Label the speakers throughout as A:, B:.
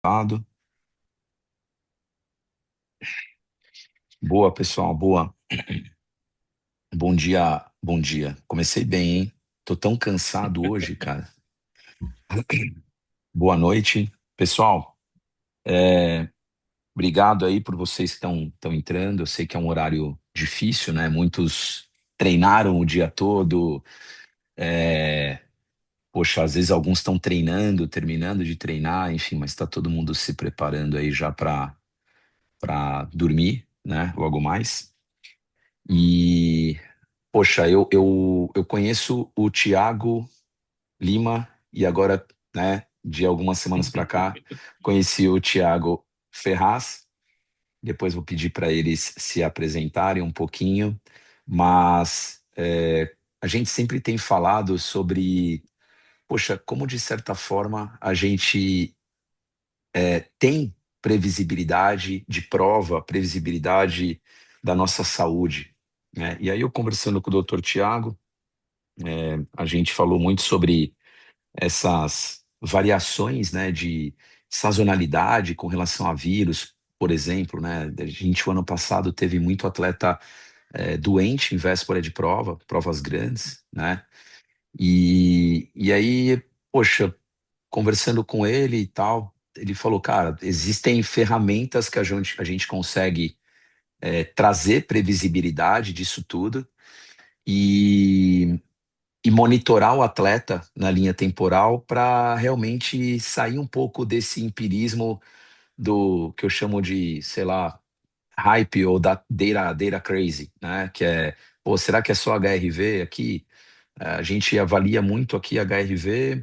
A: Lado. Boa, pessoal, boa. Bom dia, bom dia. Comecei bem, hein? Tô tão cansado hoje, cara. Boa noite. Pessoal, obrigado aí por vocês que estão entrando. Eu sei que é um horário difícil, né? Muitos treinaram o dia todo. É, Poxa, às vezes alguns estão treinando, terminando de treinar, enfim, mas está todo mundo se preparando aí já para dormir, né? Logo mais. E Poxa, eu conheço o Thiago Lima e agora, né, de algumas semanas para cá, conheci o Thiago Ferraz. Depois vou pedir para eles se apresentarem um pouquinho, mas a gente sempre tem falado sobre, poxa, como de certa forma a gente tem previsibilidade de prova, previsibilidade da nossa saúde, né? E aí eu conversando com o Dr. Tiago, a gente falou muito sobre essas variações, né, de sazonalidade com relação a vírus, por exemplo, né? A gente, o ano passado, teve muito atleta doente em véspera de prova, provas grandes, né? E aí, poxa, conversando com ele e tal, ele falou, cara, existem ferramentas que a gente consegue trazer previsibilidade disso tudo e monitorar o atleta na linha temporal para realmente sair um pouco desse empirismo do que eu chamo de, sei lá, hype ou da data crazy, né? Que é, pô, será que é só HRV aqui? A gente avalia muito aqui HRV,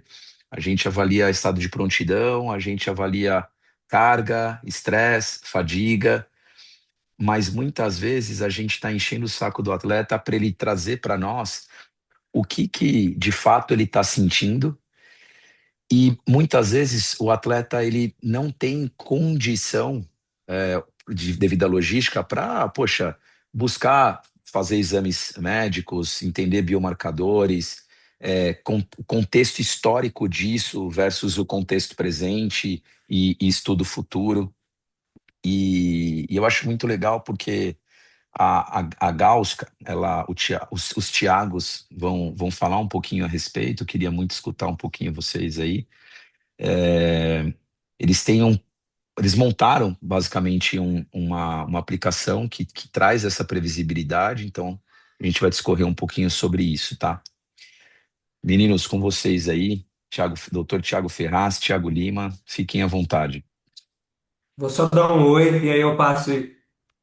A: a gente avalia estado de prontidão, a gente avalia carga, estresse, fadiga, mas muitas vezes a gente está enchendo o saco do atleta para ele trazer para nós o que de fato ele está sentindo e muitas vezes o atleta ele não tem condição devido à logística para, poxa, buscar fazer exames médicos, entender biomarcadores, o contexto histórico disso versus o contexto presente e estudo futuro. E eu acho muito legal porque a Gauss, os Tiagos vão falar um pouquinho a respeito. Eu queria muito escutar um pouquinho vocês aí. É, eles têm um, eles montaram basicamente uma aplicação que traz essa previsibilidade. Então a gente vai discorrer um pouquinho sobre isso, tá? Meninos, com vocês aí, Dr. Tiago Ferraz, Tiago Lima, fiquem à vontade.
B: Vou só dar um oi e aí eu passo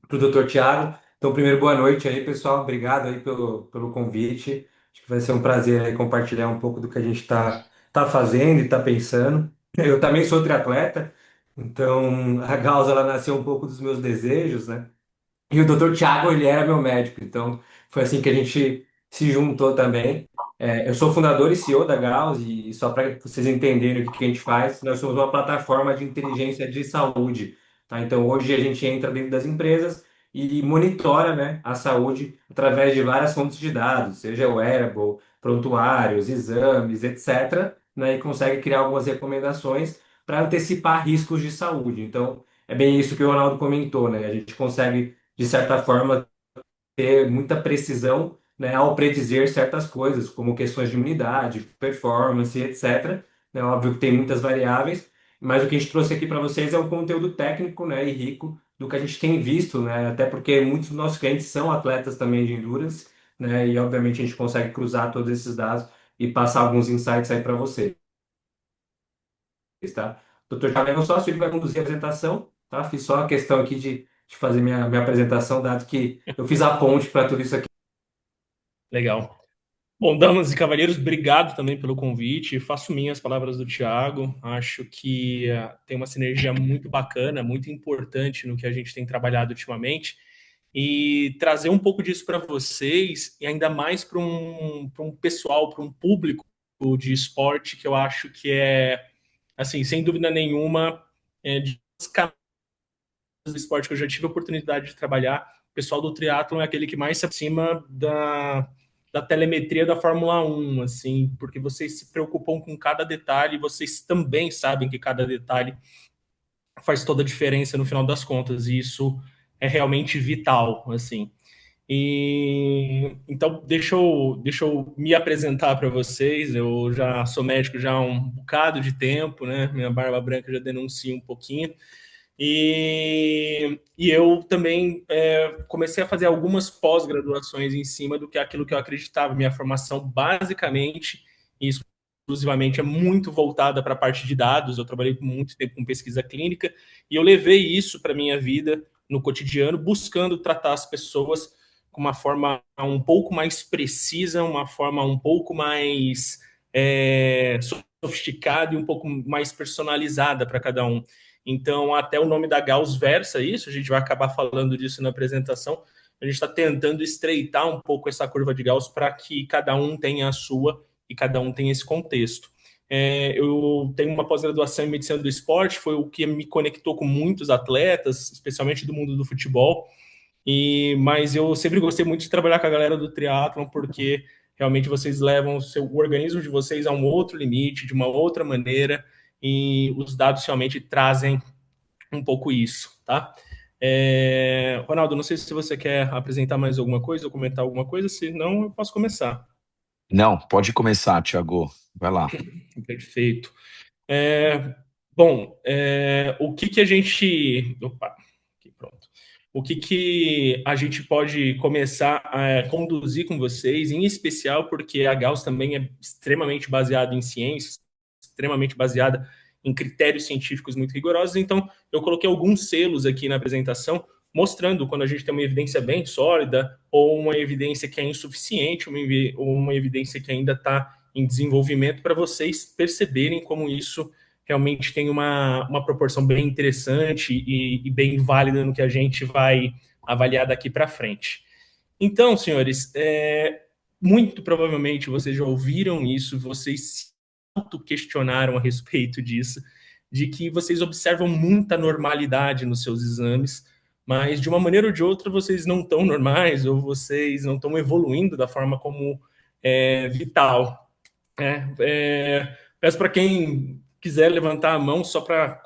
B: para o Dr. Tiago. Então, primeiro, boa noite aí, pessoal. Obrigado aí pelo convite. Acho que vai ser um prazer aí compartilhar um pouco do que a gente tá fazendo e está pensando. Eu também sou triatleta, então a Gauss ela nasceu um pouco dos meus desejos, né? E o Dr. Tiago, ele era meu médico, então foi assim que a gente se juntou também. Eu sou fundador e CEO da Gauss, e só para vocês entenderem o que a gente faz, nós somos uma plataforma de inteligência de saúde, tá? Então hoje a gente entra dentro das empresas e monitora, né, a saúde através de várias fontes de dados, seja wearable, prontuários, exames, etc., né, e consegue criar algumas recomendações para antecipar riscos de saúde. Então, é bem isso que o Ronaldo comentou, né? A gente consegue de certa forma, ter muita precisão, né, ao predizer certas coisas, como questões de imunidade, performance, etc. É óbvio que tem muitas variáveis, mas o que a gente trouxe aqui para vocês é um conteúdo técnico, né, e rico do que a gente tem visto, né, até porque muitos dos nossos clientes são atletas também de endurance, né, e obviamente a gente consegue cruzar todos esses dados e passar alguns insights aí para vocês, tá? O Dr. Thiago é meu sócio, ele vai conduzir a apresentação, tá? Fiz só a questão aqui de fazer minha apresentação, dado que eu fiz a ponte para tudo isso aqui.
C: Legal. Bom, damas e cavalheiros, obrigado também pelo convite. Faço minhas palavras do Tiago. Acho que tem uma sinergia muito bacana, muito importante no que a gente tem trabalhado ultimamente. E trazer um pouco disso para vocês, e ainda mais para um pessoal, para um público de esporte, que eu acho que é, assim, sem dúvida nenhuma, de do esporte que eu já tive a oportunidade de trabalhar, o pessoal do triatlon é aquele que mais se aproxima da telemetria da Fórmula 1, assim, porque vocês se preocupam com cada detalhe, vocês também sabem que cada detalhe faz toda a diferença no final das contas, e isso é realmente vital, assim. E então deixa eu me apresentar para vocês. Eu já sou médico já há um bocado de tempo, né? Minha barba branca já denuncia um pouquinho. E eu também comecei a fazer algumas pós-graduações em cima do que aquilo que eu acreditava. Minha formação, basicamente e exclusivamente, é muito voltada para a parte de dados. Eu trabalhei muito tempo com pesquisa clínica e eu levei isso para a minha vida no cotidiano, buscando tratar as pessoas com uma forma um pouco mais precisa, uma forma um pouco mais sofisticada e um pouco mais personalizada para cada um. Então, até o nome da Gauss versa isso, a gente vai acabar falando disso na apresentação. A gente está tentando estreitar um pouco essa curva de Gauss para que cada um tenha a sua e cada um tenha esse contexto. Eu tenho uma pós-graduação em medicina do esporte, foi o que me conectou com muitos atletas, especialmente do mundo do futebol, mas eu sempre gostei muito de trabalhar com a galera do triatlon, porque realmente vocês levam o organismo de vocês a um outro limite, de uma outra maneira, e os dados realmente trazem um pouco isso, tá? Ronaldo, não sei se você quer apresentar mais alguma coisa ou comentar alguma coisa, se não, eu posso começar.
A: Não, pode começar, Thiago. Vai lá.
C: Perfeito. Bom, o que a gente... Opa, aqui, pronto. O que a gente pode começar a conduzir com vocês, em especial porque a Gauss também é extremamente baseada em ciências, extremamente baseada em critérios científicos muito rigorosos. Então, eu coloquei alguns selos aqui na apresentação, mostrando quando a gente tem uma evidência bem sólida ou uma evidência que é insuficiente, uma evidência que ainda está em desenvolvimento, para vocês perceberem como isso realmente tem uma proporção bem interessante e bem válida no que a gente vai avaliar daqui para frente. Então, senhores, muito provavelmente vocês já ouviram isso, vocês se auto-questionaram a respeito disso, de que vocês observam muita normalidade nos seus exames, mas de uma maneira ou de outra vocês não estão normais ou vocês não estão evoluindo da forma como vital. Peço para quem quiser levantar a mão só para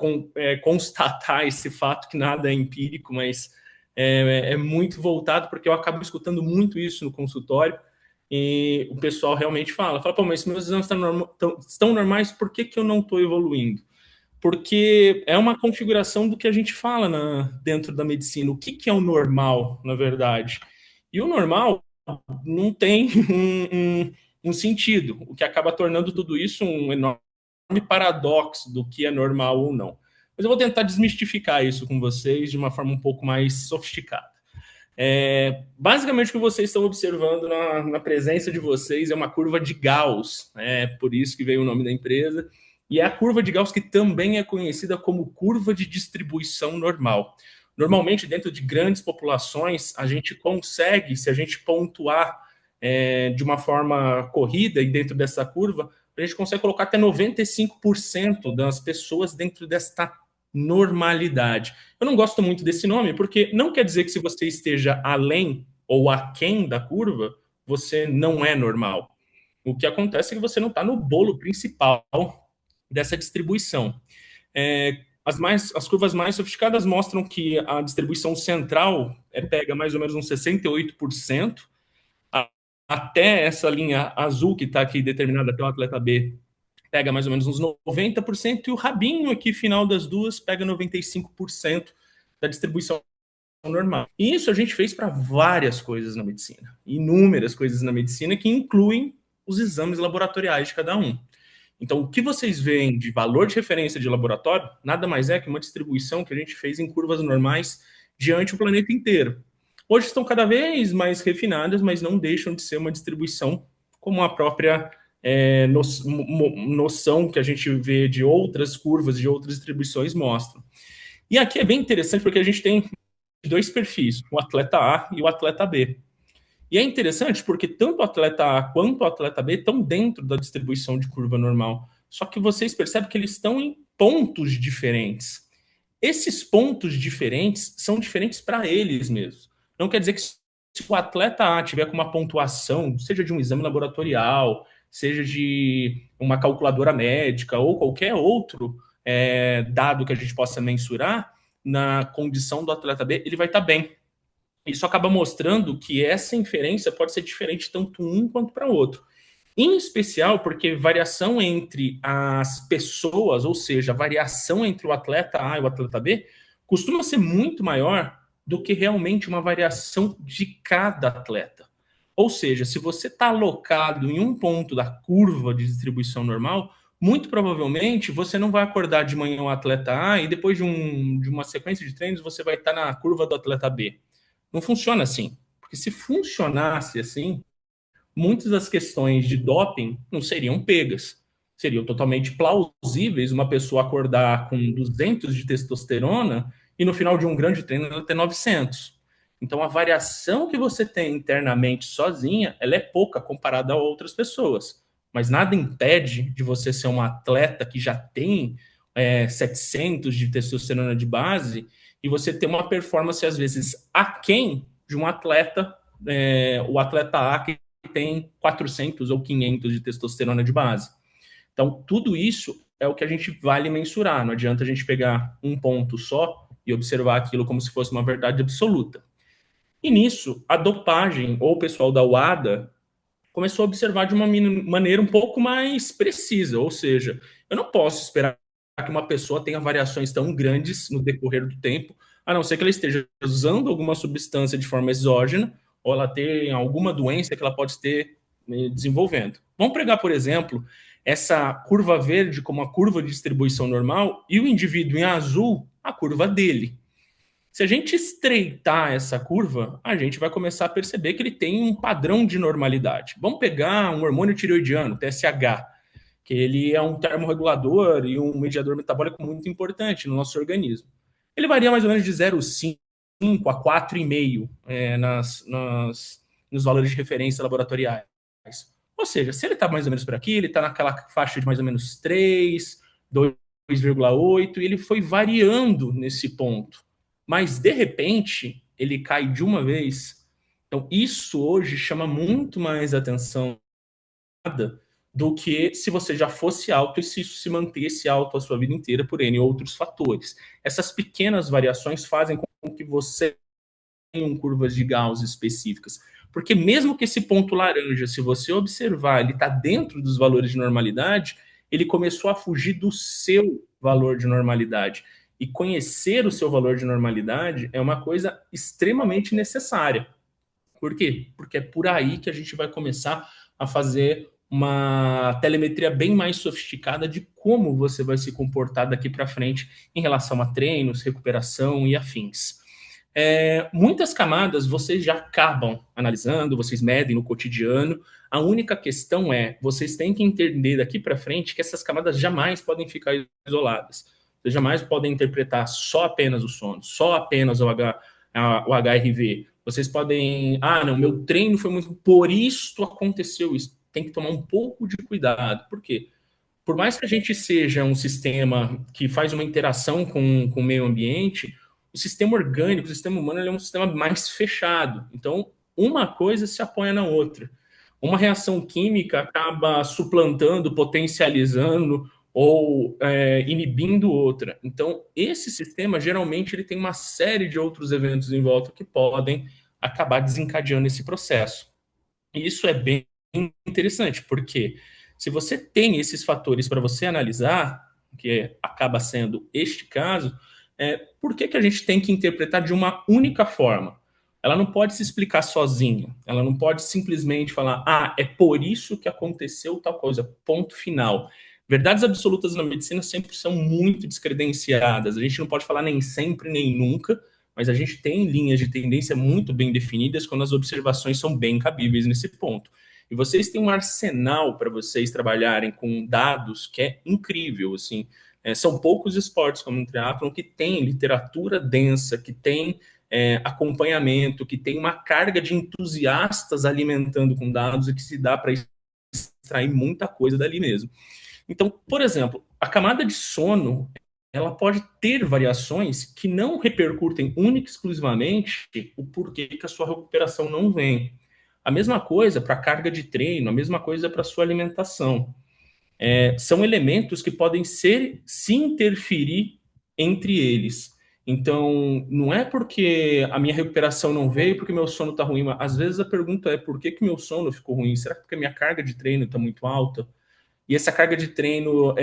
C: constatar esse fato, que nada é empírico, mas é muito voltado, porque eu acabo escutando muito isso no consultório, e o pessoal realmente fala, pô, mas se meus exames estão normais, por que eu não estou evoluindo? Porque é uma configuração do que a gente fala dentro da medicina. O que é o normal, na verdade? E o normal não tem um sentido, o que acaba tornando tudo isso um enorme paradoxo do que é normal ou não. Mas eu vou tentar desmistificar isso com vocês de uma forma um pouco mais sofisticada. Basicamente, o que vocês estão observando na presença de vocês é uma curva de Gauss, por isso que veio o nome da empresa, e é a curva de Gauss que também é conhecida como curva de distribuição normal. Normalmente, dentro de grandes populações, a gente consegue, se a gente pontuar de uma forma corrida e dentro dessa curva, a gente consegue colocar até 95% das pessoas dentro desta normalidade. Eu não gosto muito desse nome, porque não quer dizer que se você esteja além ou aquém da curva, você não é normal. O que acontece é que você não está no bolo principal dessa distribuição. As curvas mais sofisticadas mostram que a distribuição central pega mais ou menos uns 68%, até essa linha azul que está aqui determinada até o atleta B pega mais ou menos uns 90%, e o rabinho aqui, final das duas, pega 95% da distribuição normal. E isso a gente fez para várias coisas na medicina, inúmeras coisas na medicina, que incluem os exames laboratoriais de cada um. Então, o que vocês veem de valor de referência de laboratório, nada mais é que uma distribuição que a gente fez em curvas normais diante do planeta inteiro. Hoje estão cada vez mais refinadas, mas não deixam de ser uma distribuição como a própria noção que a gente vê de outras curvas, de outras distribuições mostram. E aqui é bem interessante porque a gente tem dois perfis, o atleta A e o atleta B. E é interessante porque tanto o atleta A quanto o atleta B estão dentro da distribuição de curva normal. Só que vocês percebem que eles estão em pontos diferentes. Esses pontos diferentes são diferentes para eles mesmos. Não quer dizer que se o atleta A tiver com uma pontuação, seja de um exame laboratorial, seja de uma calculadora médica ou qualquer outro dado que a gente possa mensurar, na condição do atleta B, ele vai estar bem. Isso acaba mostrando que essa inferência pode ser diferente tanto um quanto para o outro. Em especial porque variação entre as pessoas, ou seja, a variação entre o atleta A e o atleta B, costuma ser muito maior do que realmente uma variação de cada atleta. Ou seja, se você está alocado em um ponto da curva de distribuição normal, muito provavelmente você não vai acordar de manhã o atleta A e depois de uma sequência de treinos você vai estar na curva do atleta B. Não funciona assim. Porque se funcionasse assim, muitas das questões de doping não seriam pegas. Seriam totalmente plausíveis uma pessoa acordar com 200 de testosterona e no final de um grande treino ela ter 900. Então a variação que você tem internamente sozinha, ela é pouca comparada a outras pessoas. Mas nada impede de você ser um atleta que já tem 700 de testosterona de base e você ter uma performance às vezes aquém de um atleta, o atleta A que tem 400 ou 500 de testosterona de base. Então, tudo isso é o que a gente vale mensurar. Não adianta a gente pegar um ponto só e observar aquilo como se fosse uma verdade absoluta. E nisso, a dopagem, ou o pessoal da UADA, começou a observar de uma maneira um pouco mais precisa. Ou seja, eu não posso esperar que uma pessoa tenha variações tão grandes no decorrer do tempo, a não ser que ela esteja usando alguma substância de forma exógena ou ela tenha alguma doença que ela pode ter desenvolvendo. Vamos pegar, por exemplo, essa curva verde como a curva de distribuição normal e o indivíduo em azul, a curva dele. Se a gente estreitar essa curva, a gente vai começar a perceber que ele tem um padrão de normalidade. Vamos pegar um hormônio tireoidiano, TSH, que ele é um termorregulador e um mediador metabólico muito importante no nosso organismo. Ele varia mais ou menos de 0,5 a 4,5 nos valores de referência laboratoriais. Ou seja, se ele está mais ou menos por aqui, ele está naquela faixa de mais ou menos 3, 2,8, e ele foi variando nesse ponto. Mas, de repente, ele cai de uma vez. Então, isso hoje chama muito mais atenção do que se você já fosse alto e se isso se mantesse alto a sua vida inteira por N outros fatores. Essas pequenas variações fazem com que você tenha curvas de Gauss específicas. Porque mesmo que esse ponto laranja, se você observar, ele está dentro dos valores de normalidade, ele começou a fugir do seu valor de normalidade. E conhecer o seu valor de normalidade é uma coisa extremamente necessária. Por quê? Porque é por aí que a gente vai começar a fazer uma telemetria bem mais sofisticada de como você vai se comportar daqui para frente em relação a treinos, recuperação e afins. Muitas camadas vocês já acabam analisando, vocês medem no cotidiano. A única questão é, vocês têm que entender daqui para frente que essas camadas jamais podem ficar isoladas. Vocês jamais podem interpretar só apenas o sono, só apenas o HRV. Vocês podem, não, meu treino foi muito, por isso aconteceu isso. Tem que tomar um pouco de cuidado. Por quê? Por mais que a gente seja um sistema que faz uma interação com o meio ambiente, o sistema orgânico, o sistema humano, ele é um sistema mais fechado. Então, uma coisa se apoia na outra. Uma reação química acaba suplantando, potencializando ou inibindo outra. Então, esse sistema, geralmente, ele tem uma série de outros eventos em volta que podem acabar desencadeando esse processo. E isso é bem interessante, porque se você tem esses fatores para você analisar, que acaba sendo este caso, por que a gente tem que interpretar de uma única forma? Ela não pode se explicar sozinha, ela não pode simplesmente falar, é por isso que aconteceu tal coisa, ponto final. Verdades absolutas na medicina sempre são muito descredenciadas, a gente não pode falar nem sempre, nem nunca, mas a gente tem linhas de tendência muito bem definidas quando as observações são bem cabíveis nesse ponto. E vocês têm um arsenal para vocês trabalharem com dados que é incrível, assim. São poucos esportes como o triatlon que tem literatura densa, que tem acompanhamento, que tem uma carga de entusiastas alimentando com dados e que se dá para extrair muita coisa dali mesmo. Então, por exemplo, a camada de sono, ela pode ter variações que não repercutem única e exclusivamente o porquê que a sua recuperação não vem. A mesma coisa para a carga de treino, a mesma coisa para a sua alimentação. são elementos que podem se interferir entre eles. Então, não é porque a minha recuperação não veio, porque meu sono está ruim, mas às vezes a pergunta é por que meu sono ficou ruim? Será que porque a minha carga de treino está muito alta? E essa carga de treino,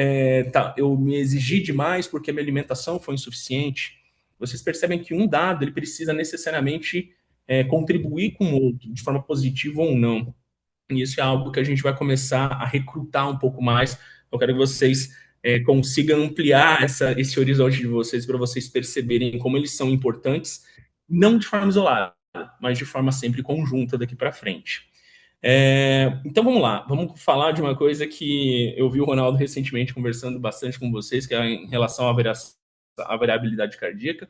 C: eu me exigi demais porque a minha alimentação foi insuficiente. Vocês percebem que um dado ele precisa necessariamente contribuir com o outro, de forma positiva ou não. E isso é algo que a gente vai começar a recrutar um pouco mais. Eu quero que vocês consigam ampliar esse horizonte de vocês para vocês perceberem como eles são importantes, não de forma isolada, mas de forma sempre conjunta daqui para frente. Então vamos lá, vamos falar de uma coisa que eu vi o Ronaldo recentemente conversando bastante com vocês, que é em relação à variabilidade cardíaca.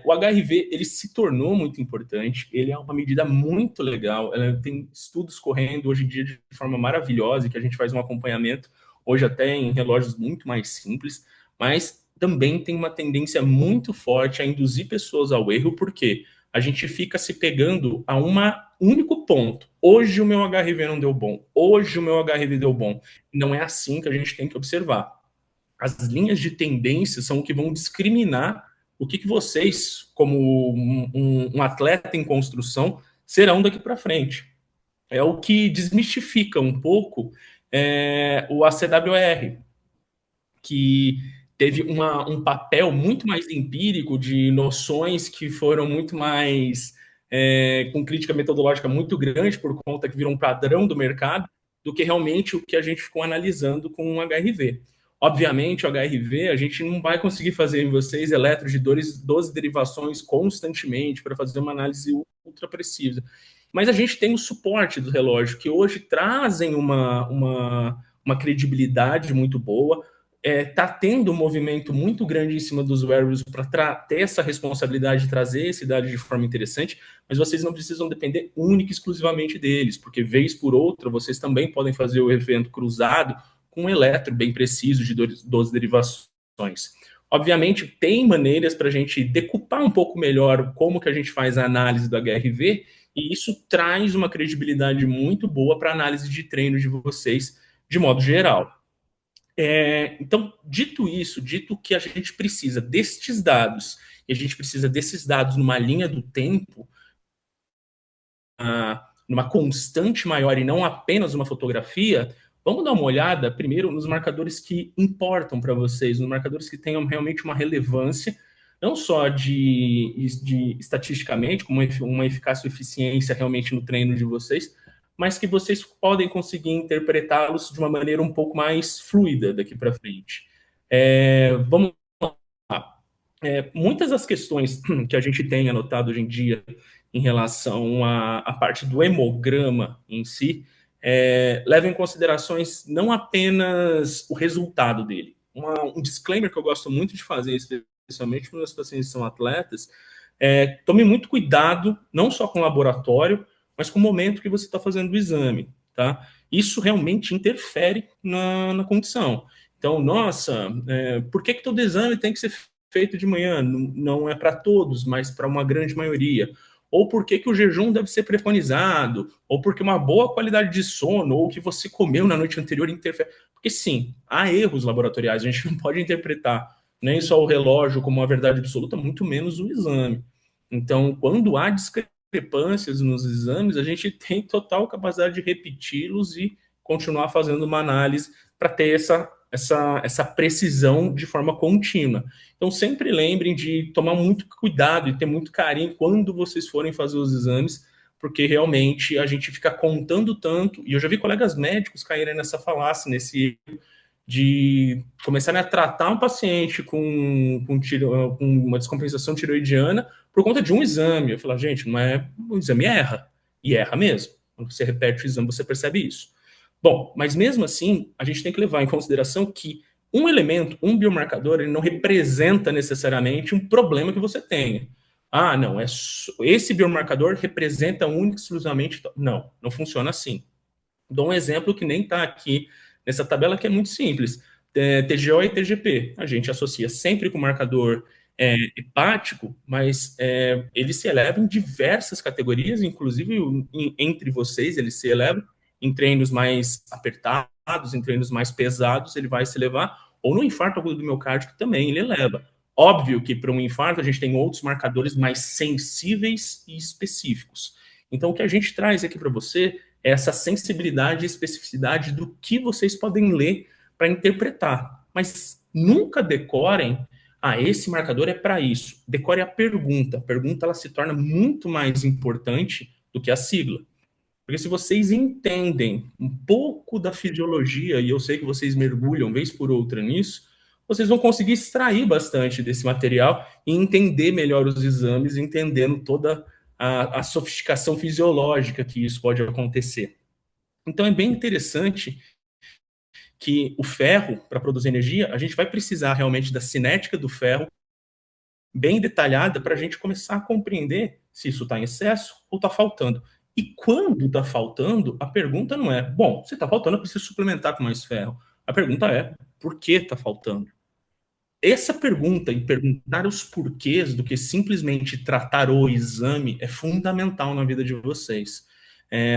C: O HRV ele se tornou muito importante, ele é uma medida muito legal, tem estudos correndo hoje em dia de forma maravilhosa, que a gente faz um acompanhamento, hoje até em relógios muito mais simples, mas também tem uma tendência muito forte a induzir pessoas ao erro, porque a gente fica se pegando a um único ponto. Hoje o meu HRV não deu bom, hoje o meu HRV deu bom. Não é assim que a gente tem que observar. As linhas de tendência são o que vão discriminar o que vocês, como um atleta em construção, serão daqui para frente. É o que desmistifica um pouco o ACWR, que teve um papel muito mais empírico de noções que foram muito mais com crítica metodológica muito grande por conta que viram um padrão do mercado do que realmente o que a gente ficou analisando com o HRV. Obviamente, o HRV, a gente não vai conseguir fazer em vocês eletros de 12 derivações constantemente para fazer uma análise ultra precisa. Mas a gente tem o suporte do relógio, que hoje trazem uma credibilidade muito boa, está tendo um movimento muito grande em cima dos wearables para ter essa responsabilidade de trazer esse dado de forma interessante, mas vocês não precisam depender única e exclusivamente deles, porque vez por outra vocês também podem fazer o evento cruzado com um eletro bem preciso de 12 derivações. Obviamente, tem maneiras para a gente decupar um pouco melhor como que a gente faz a análise do HRV, e isso traz uma credibilidade muito boa para a análise de treino de vocês, de modo geral. Então, dito isso, dito que a gente precisa destes dados, e a gente precisa desses dados numa linha do tempo, numa constante maior e não apenas uma fotografia, vamos dar uma olhada primeiro nos marcadores que importam para vocês, nos marcadores que tenham realmente uma relevância, não só de estatisticamente, como uma eficácia e eficiência realmente no treino de vocês, mas que vocês podem conseguir interpretá-los de uma maneira um pouco mais fluida daqui para frente. Vamos lá. Muitas das questões que a gente tem anotado hoje em dia em relação à parte do hemograma em si, levam em considerações não apenas o resultado dele. Um disclaimer que eu gosto muito de fazer, especialmente quando os pacientes são atletas, tome muito cuidado, não só com o laboratório, mas com o momento que você está fazendo o exame, tá? Isso realmente interfere na condição. Então, nossa, por que todo exame tem que ser feito de manhã? Não é para todos, mas para uma grande maioria. Ou por que o jejum deve ser preconizado, ou porque uma boa qualidade de sono, ou o que você comeu na noite anterior interfere. Porque sim, há erros laboratoriais, a gente não pode interpretar nem só o relógio como uma verdade absoluta, muito menos o exame. Então, quando há discrepâncias nos exames, a gente tem total capacidade de repeti-los e continuar fazendo uma análise para ter essa precisão de forma contínua. Então, sempre lembrem de tomar muito cuidado e ter muito carinho quando vocês forem fazer os exames, porque realmente a gente fica contando tanto, e eu já vi colegas médicos caírem nessa falácia, nesse de começarem a tratar um paciente com uma descompensação tiroidiana por conta de um exame. Eu falo, gente, não é, o exame erra, e erra mesmo. Quando você repete o exame, você percebe isso. Bom, mas mesmo assim, a gente tem que levar em consideração que um elemento, um biomarcador, ele não representa necessariamente um problema que você tenha. Ah, não, esse biomarcador representa única e exclusivamente... Não, não funciona assim. Dou um exemplo que nem está aqui nessa tabela, que é muito simples. TGO e TGP. A gente associa sempre com o marcador hepático, mas ele se eleva em diversas categorias, inclusive entre vocês, ele se eleva em treinos mais apertados, em treinos mais pesados, ele vai se elevar, ou no infarto agudo do miocárdio, que também ele eleva. Óbvio que para um infarto a gente tem outros marcadores mais sensíveis e específicos. Então, o que a gente traz aqui para você é essa sensibilidade e especificidade do que vocês podem ler para interpretar. Mas nunca decorem, esse marcador é para isso. Decore a pergunta. A pergunta ela se torna muito mais importante do que a sigla. Porque se vocês entendem um pouco da fisiologia, e eu sei que vocês mergulham vez por outra nisso, vocês vão conseguir extrair bastante desse material e entender melhor os exames, entendendo toda a sofisticação fisiológica que isso pode acontecer. Então é bem interessante que o ferro, para produzir energia, a gente vai precisar realmente da cinética do ferro bem detalhada para a gente começar a compreender se isso está em excesso ou está faltando. E quando está faltando, a pergunta não é, bom, se está faltando, eu preciso suplementar com mais ferro. A pergunta é, por que está faltando? Essa pergunta e perguntar os porquês do que simplesmente tratar o exame é fundamental na vida de vocês.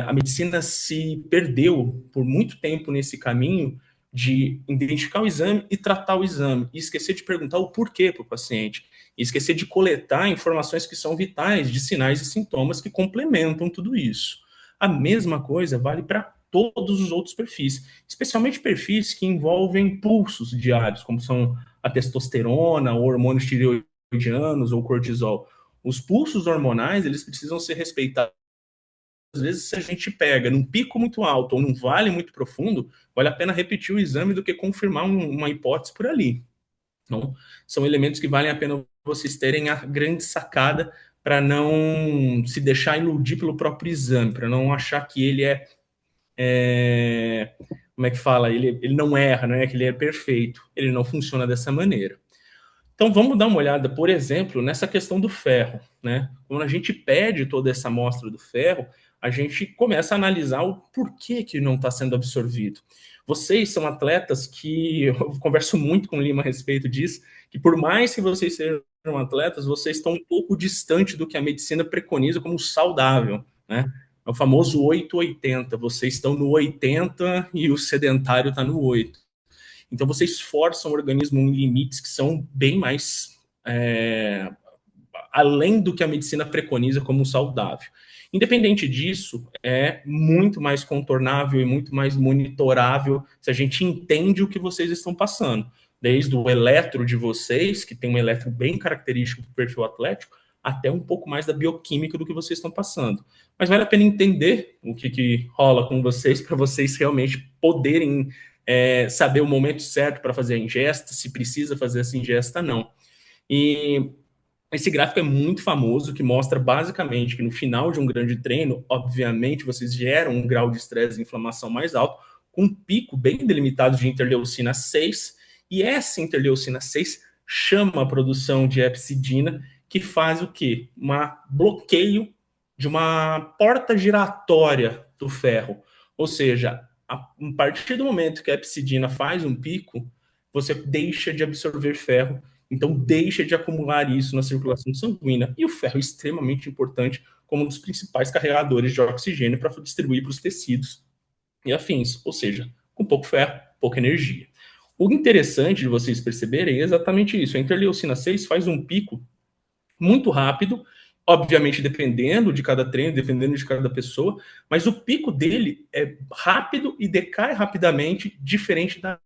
C: A medicina se perdeu por muito tempo nesse caminho de identificar o exame e tratar o exame, e esquecer de perguntar o porquê para o paciente, e esquecer de coletar informações que são vitais, de sinais e sintomas que complementam tudo isso. A mesma coisa vale para todos os outros perfis, especialmente perfis que envolvem pulsos diários, como são a testosterona, ou hormônios tireoidianos ou cortisol. Os pulsos hormonais, eles precisam ser respeitados. Às vezes, se a gente pega num pico muito alto ou num vale muito profundo, vale a pena repetir o exame do que confirmar uma hipótese por ali. Então, são elementos que valem a pena vocês terem a grande sacada para não se deixar iludir pelo próprio exame, para não achar que ele como é que fala? Ele não erra, não é que ele é perfeito. Ele não funciona dessa maneira. Então, vamos dar uma olhada, por exemplo, nessa questão do ferro, né? Quando a gente pede toda essa amostra do ferro, a gente começa a analisar o porquê que não está sendo absorvido. Vocês são atletas que, eu converso muito com o Lima a respeito disso, que por mais que vocês sejam atletas, vocês estão um pouco distante do que a medicina preconiza como saudável, né? É o famoso 8-80. Vocês estão no 80 e o sedentário está no 8. Então, vocês forçam o organismo em limites que são bem mais além do que a medicina preconiza como saudável. Independente disso, é muito mais contornável e muito mais monitorável se a gente entende o que vocês estão passando. Desde o eletro de vocês, que tem um eletro bem característico do perfil atlético, até um pouco mais da bioquímica do que vocês estão passando. Mas vale a pena entender o que rola com vocês para vocês realmente poderem saber o momento certo para fazer a ingesta, se precisa fazer essa ingesta, não. E esse gráfico é muito famoso, que mostra basicamente que no final de um grande treino, obviamente, vocês geram um grau de estresse e inflamação mais alto, com um pico bem delimitado de interleucina 6, e essa interleucina 6 chama a produção de epsidina, que faz o quê? Um bloqueio de uma porta giratória do ferro. Ou seja, a partir do momento que a epsidina faz um pico, você deixa de absorver ferro, então deixa de acumular isso na circulação sanguínea. E o ferro é extremamente importante como um dos principais carregadores de oxigênio para distribuir para os tecidos e afins. Ou seja, com pouco ferro, pouca energia. O interessante de vocês perceberem é exatamente isso. A interleucina 6 faz um pico muito rápido, obviamente dependendo de cada treino, dependendo de cada pessoa, mas o pico dele é rápido e decai rapidamente, diferente da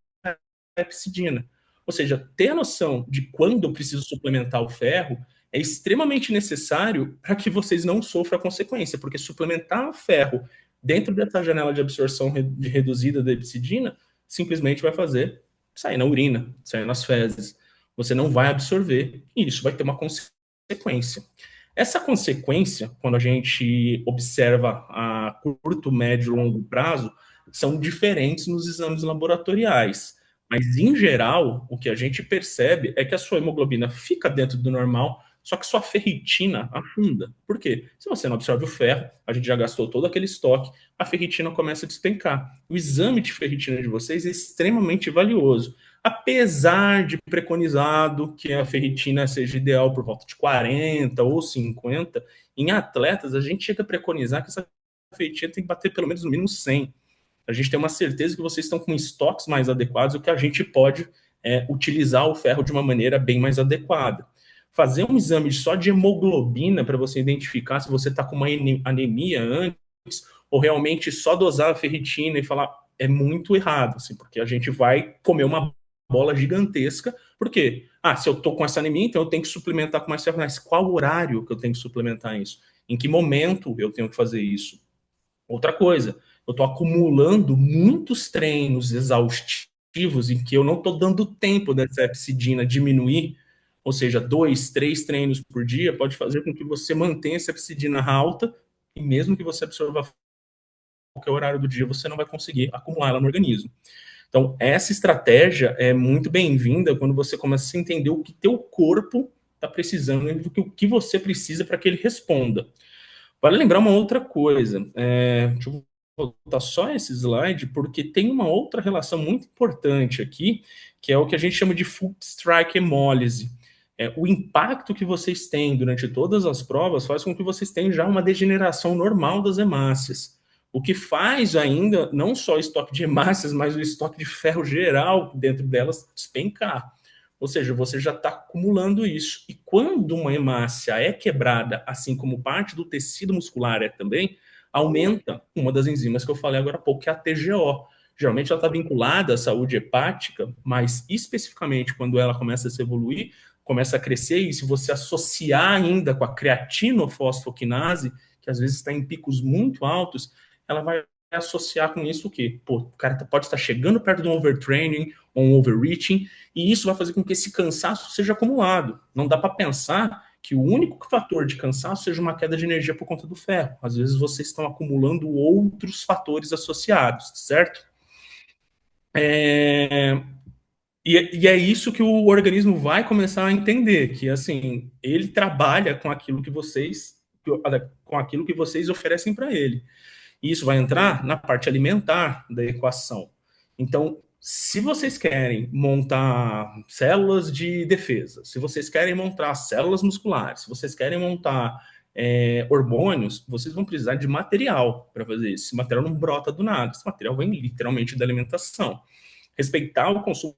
C: epsidina. Ou seja, ter a noção de quando eu preciso suplementar o ferro é extremamente necessário para que vocês não sofram a consequência, porque suplementar o ferro dentro dessa janela de absorção reduzida da epsidina simplesmente vai fazer sair na urina, sair nas fezes. Você não vai absorver e isso vai ter uma consequência. Essa consequência, quando a gente observa a curto, médio e longo prazo, são diferentes nos exames laboratoriais. Mas, em geral, o que a gente percebe é que a sua hemoglobina fica dentro do normal, só que sua ferritina afunda. Por quê? Se você não absorve o ferro, a gente já gastou todo aquele estoque, a ferritina começa a despencar. O exame de ferritina de vocês é extremamente valioso. Apesar de preconizado que a ferritina seja ideal por volta de 40 ou 50, em atletas a gente chega a preconizar que essa ferritina tem que bater pelo menos no mínimo 100. para a gente ter uma certeza que vocês estão com estoques mais adequados, o que a gente pode utilizar o ferro de uma maneira bem mais adequada. Fazer um exame só de hemoglobina para você identificar se você está com uma anemia antes, ou realmente só dosar a ferritina e falar é muito errado, assim, porque a gente vai comer uma bola gigantesca. Por quê? Se eu estou com essa anemia, então eu tenho que suplementar com mais ferro. Mas qual horário que eu tenho que suplementar isso? Em que momento eu tenho que fazer isso? Outra coisa, eu estou acumulando muitos treinos exaustivos em que eu não estou dando tempo dessa epsidina diminuir, ou seja, 2, 3 treinos por dia pode fazer com que você mantenha essa epsidina alta e mesmo que você absorva qualquer horário do dia, você não vai conseguir acumular ela no organismo. Então, essa estratégia é muito bem-vinda quando você começa a entender o que teu corpo está precisando e o que você precisa para que ele responda. Vale lembrar uma outra coisa. Deixa eu voltar só esse slide, porque tem uma outra relação muito importante aqui, que é o que a gente chama de foot strike hemólise. O impacto que vocês têm durante todas as provas faz com que vocês tenham já uma degeneração normal das hemácias. O que faz ainda, não só o estoque de hemácias, mas o estoque de ferro geral dentro delas despencar. Ou seja, você já está acumulando isso. E quando uma hemácia é quebrada, assim como parte do tecido muscular também, aumenta uma das enzimas que eu falei agora há pouco, que é a TGO. Geralmente ela está vinculada à saúde hepática, mas especificamente quando ela começa a se evoluir, começa a crescer, e se você associar ainda com a creatinofosfoquinase, que às vezes está em picos muito altos, ela vai associar com isso o quê? O cara pode estar chegando perto de um overtraining ou um overreaching, e isso vai fazer com que esse cansaço seja acumulado. Não dá para pensar que o único fator de cansaço seja uma queda de energia por conta do ferro. Às vezes vocês estão acumulando outros fatores associados, certo? E é isso que o organismo vai começar a entender, que assim, ele trabalha com aquilo que vocês oferecem para ele. E isso vai entrar na parte alimentar da equação. Então, se vocês querem montar células de defesa, se vocês querem montar células musculares, se vocês querem montar hormônios, vocês vão precisar de material para fazer isso. Esse material não brota do nada, esse material vem literalmente da alimentação. Respeitar o consumo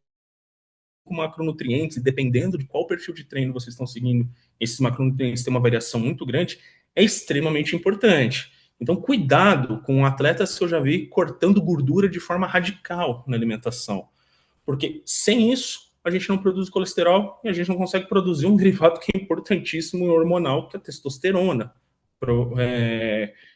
C: com macronutrientes, dependendo de qual perfil de treino vocês estão seguindo, esses macronutrientes têm uma variação muito grande, é extremamente importante. Então, cuidado com atletas que eu já vi cortando gordura de forma radical na alimentação. Porque sem isso, a gente não produz colesterol e a gente não consegue produzir um derivado que é importantíssimo e hormonal, que é a testosterona,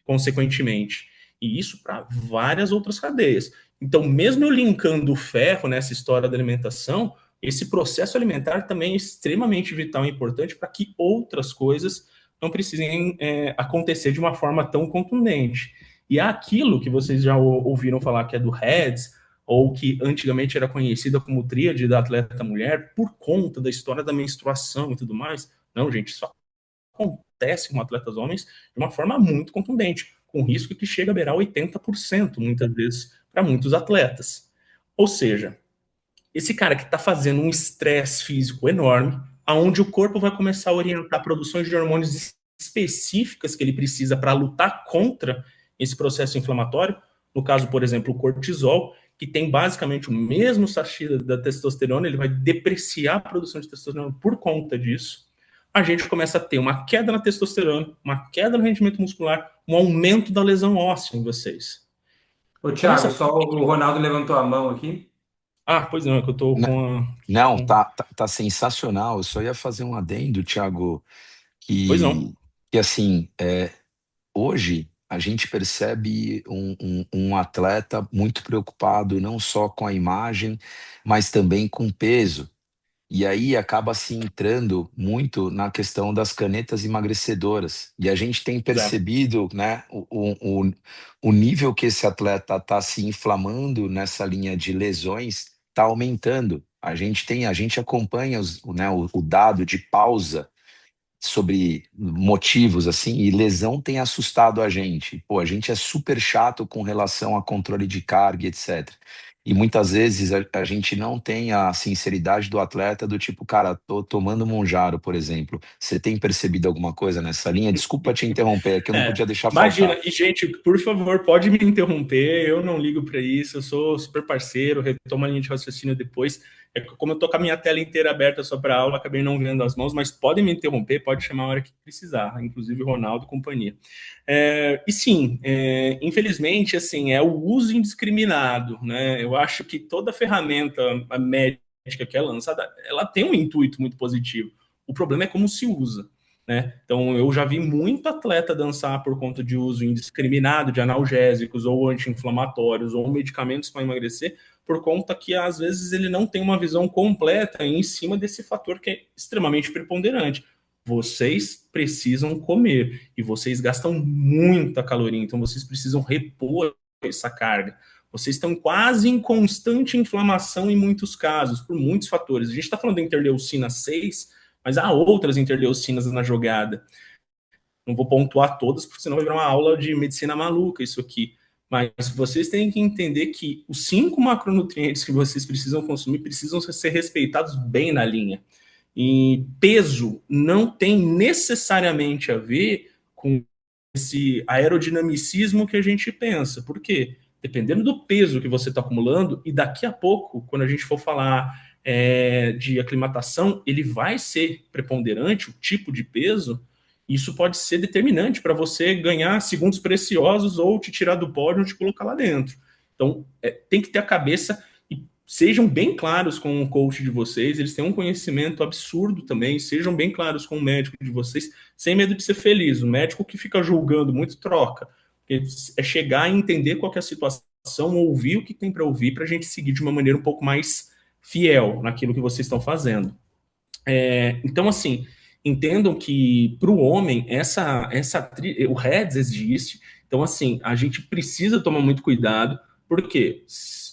C: consequentemente. E isso para várias outras cadeias. Então, mesmo eu linkando o ferro nessa história da alimentação, esse processo alimentar também é extremamente vital e importante para que outras coisas não precisem acontecer de uma forma tão contundente. E aquilo que vocês já ouviram falar que é do REDS, ou que antigamente era conhecida como tríade da atleta mulher, por conta da história da menstruação e tudo mais. Não, gente, isso acontece com atletas homens de uma forma muito contundente, com risco que chega a beirar 80%, muitas vezes, para muitos atletas. Ou seja, esse cara que está fazendo um estresse físico enorme, aonde o corpo vai começar a orientar produções de hormônios específicas que ele precisa para lutar contra esse processo inflamatório, no caso, por exemplo, o cortisol, que tem basicamente o mesmo sachê da testosterona, ele vai depreciar a produção de testosterona por conta disso. A gente começa a ter uma queda na testosterona, uma queda no rendimento muscular, um aumento da lesão óssea em vocês.
B: Ô, Thiago, só o Ronaldo levantou a mão aqui.
C: Pois não, é que eu tô com a...
A: Não, tá sensacional. Eu só ia fazer um adendo, Thiago,
C: Pois não.
A: que assim, hoje a gente percebe um atleta muito preocupado não só com a imagem, mas também com o peso. E aí acaba se entrando muito na questão das canetas emagrecedoras. E a gente tem
C: Exato.
A: percebido, né, o nível que esse atleta está se inflamando nessa linha de lesões está aumentando. A gente acompanha o dado de pausa sobre motivos, assim, e lesão tem assustado a gente. Pô, a gente é super chato com relação a controle de carga, e etc. E muitas vezes a gente não tem a sinceridade do atleta do tipo, cara, tô tomando Monjaro, por exemplo. Você tem percebido alguma coisa nessa linha? Desculpa te interromper, é que eu não
C: É,
A: podia deixar faltar.
C: imagina, e gente, por favor, pode me interromper, eu não ligo para isso, eu sou super parceiro, retomo a linha de raciocínio depois. É que como eu tô com a minha tela inteira aberta só para aula, acabei não vendo as mãos, mas podem me interromper, pode chamar a hora que precisar, inclusive o Ronaldo e companhia. E sim, infelizmente, assim, é o uso indiscriminado, né? Eu acho que toda ferramenta a médica que é lançada, ela tem um intuito muito positivo. O problema é como se usa. Né? Então, eu já vi muito atleta dançar por conta de uso indiscriminado de analgésicos ou anti-inflamatórios ou medicamentos para emagrecer, por conta que às vezes ele não tem uma visão completa em cima desse fator que é extremamente preponderante. Vocês precisam comer e vocês gastam muita caloria, então vocês precisam repor essa carga. Vocês estão quase em constante inflamação em muitos casos, por muitos fatores. A gente está falando da interleucina 6, mas há outras interleucinas na jogada. Não vou pontuar todas, porque senão vai virar uma aula de medicina maluca isso aqui. Mas vocês têm que entender que os 5 macronutrientes que vocês precisam consumir precisam ser respeitados bem na linha. E peso não tem necessariamente a ver com esse aerodinamicismo que a gente pensa. Por quê? Dependendo do peso que você está acumulando, e daqui a pouco, quando a gente for falar de aclimatação, ele vai ser preponderante, o tipo de peso, isso pode ser determinante para você ganhar segundos preciosos ou te tirar do pódio ou te colocar lá dentro. Então, tem que ter a cabeça e sejam bem claros com o coach de vocês, eles têm um conhecimento absurdo também, sejam bem claros com o médico de vocês, sem medo de ser feliz. O médico que fica julgando muito troca. É chegar e entender qual é a situação, ouvir o que tem para ouvir, para a gente seguir de uma maneira um pouco mais fiel naquilo que vocês estão fazendo. Então, assim, entendam que para o homem, o REDS existe. Então, assim, a gente precisa tomar muito cuidado, porque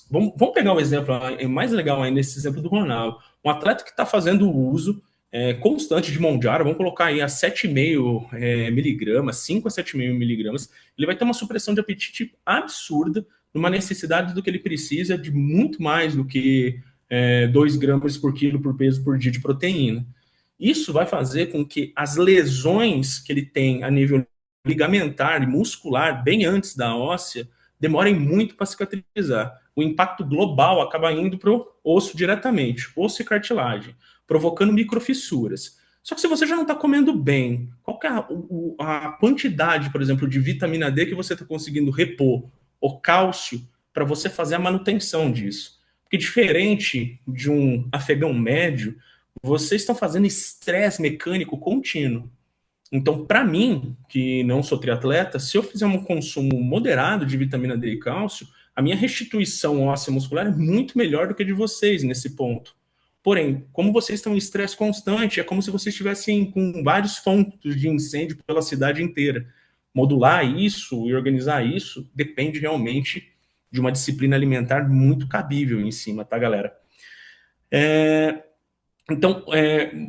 C: vamos pegar um exemplo mais legal ainda, esse exemplo do Ronaldo. Um atleta que está fazendo o uso constante de Monjaro, vamos colocar aí a 7,5 miligramas, 5 a 7,5 miligramas, ele vai ter uma supressão de apetite absurda, numa necessidade do que ele precisa de muito mais do que 2 gramas por quilo por peso por dia de proteína. Isso vai fazer com que as lesões que ele tem a nível ligamentar e muscular, bem antes da óssea, demorem muito para cicatrizar. O impacto global acaba indo para o osso diretamente, osso e cartilagem, provocando microfissuras. Só que se você já não está comendo bem, qual que é a quantidade, por exemplo, de vitamina D que você está conseguindo repor, o cálcio, para você fazer a manutenção disso? Porque diferente de um afegão médio, vocês estão fazendo estresse mecânico contínuo. Então, para mim, que não sou triatleta, se eu fizer um consumo moderado de vitamina D e cálcio, a minha restituição óssea muscular é muito melhor do que a de vocês nesse ponto. Porém, como vocês estão em estresse constante, é como se vocês estivessem com vários pontos de incêndio pela cidade inteira. Modular isso e organizar isso depende realmente de uma disciplina alimentar muito cabível em cima, tá, galera? Então,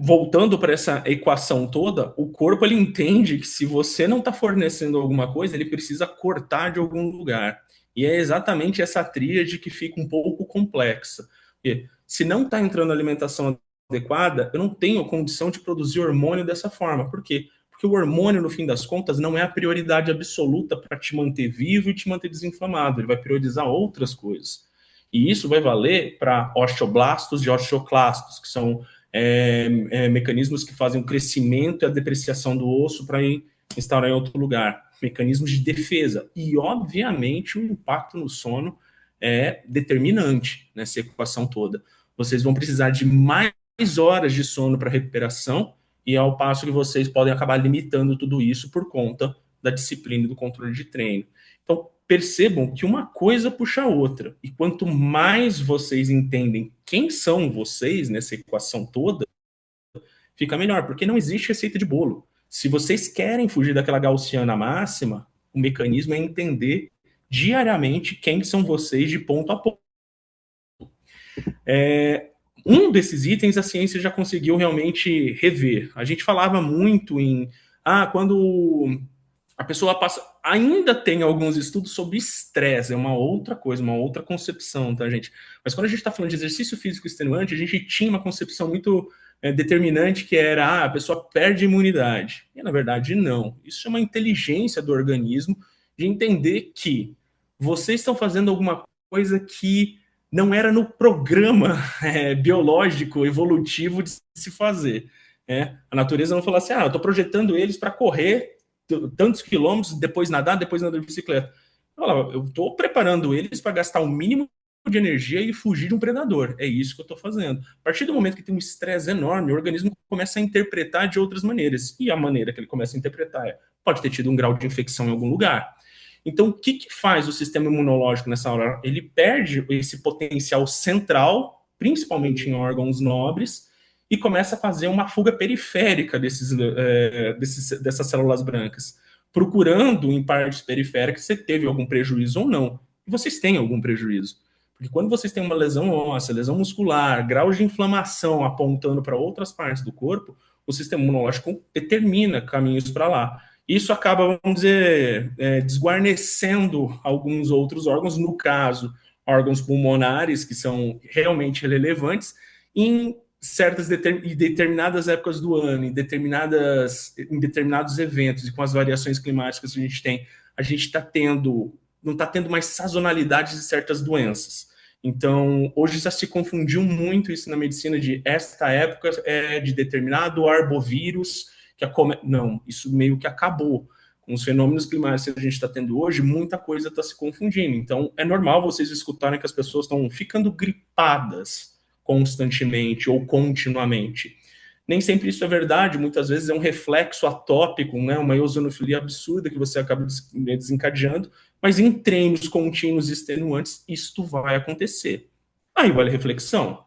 C: voltando para essa equação toda, o corpo ele entende que se você não está fornecendo alguma coisa, ele precisa cortar de algum lugar. E é exatamente essa tríade que fica um pouco complexa. Porque se não está entrando alimentação adequada, eu não tenho condição de produzir hormônio dessa forma. Por quê? Porque o hormônio, no fim das contas, não é a prioridade absoluta para te manter vivo e te manter desinflamado. Ele vai priorizar outras coisas. E isso vai valer para osteoblastos e osteoclastos, que são mecanismos que fazem o crescimento e a depreciação do osso para instaurar em outro lugar. Mecanismos de defesa. E, obviamente, o impacto no sono é determinante nessa equação toda. Vocês vão precisar de mais horas de sono para recuperação, e ao passo que vocês podem acabar limitando tudo isso por conta da disciplina e do controle de treino. Então, percebam que uma coisa puxa a outra. E quanto mais vocês entendem quem são vocês nessa equação toda, fica melhor, porque não existe receita de bolo. Se vocês querem fugir daquela gaussiana máxima, o mecanismo é entender diariamente quem são vocês de ponto a ponto. Um desses itens a ciência já conseguiu realmente rever. A gente falava muito em quando a pessoa passa. Ainda tem alguns estudos sobre estresse, é uma outra coisa, uma outra concepção, tá, gente? Mas quando a gente está falando de exercício físico extenuante, a gente tinha uma concepção muito determinante que era a pessoa perde imunidade. E na verdade, não. Isso é uma inteligência do organismo de entender que vocês estão fazendo alguma coisa que não era no programa biológico, evolutivo de se fazer. A natureza não falou assim, eu estou projetando eles para correr tantos quilômetros, depois nadar de bicicleta. Eu estou preparando eles para gastar o mínimo de energia e fugir de um predador. É isso que eu estou fazendo. A partir do momento que tem um estresse enorme, o organismo começa a interpretar de outras maneiras. E a maneira que ele começa a interpretar pode ter tido um grau de infecção em algum lugar. Então, o que faz o sistema imunológico nessa hora? Ele perde esse potencial central, principalmente em órgãos nobres, e começa a fazer uma fuga periférica dessas células brancas, procurando em partes periféricas se teve algum prejuízo ou não. E vocês têm algum prejuízo. Porque quando vocês têm uma lesão óssea, lesão muscular, graus de inflamação apontando para outras partes do corpo, o sistema imunológico determina caminhos para lá. Isso acaba, vamos dizer, desguarnecendo alguns outros órgãos, no caso, órgãos pulmonares, que são realmente relevantes, em determinadas épocas do ano, em determinados eventos, e com as variações climáticas que a gente não está tendo mais sazonalidades de certas doenças. Então, hoje já se confundiu muito isso na medicina, de esta época é de determinado arbovírus, não, isso meio que acabou. Com os fenômenos climáticos que a gente está tendo hoje, muita coisa está se confundindo. Então, é normal vocês escutarem que as pessoas estão ficando gripadas constantemente ou continuamente. Nem sempre isso é verdade, muitas vezes é um reflexo atópico, né, uma eosinofilia absurda que você acaba desencadeando, mas em treinos contínuos e extenuantes, isto vai acontecer. Aí vale a reflexão.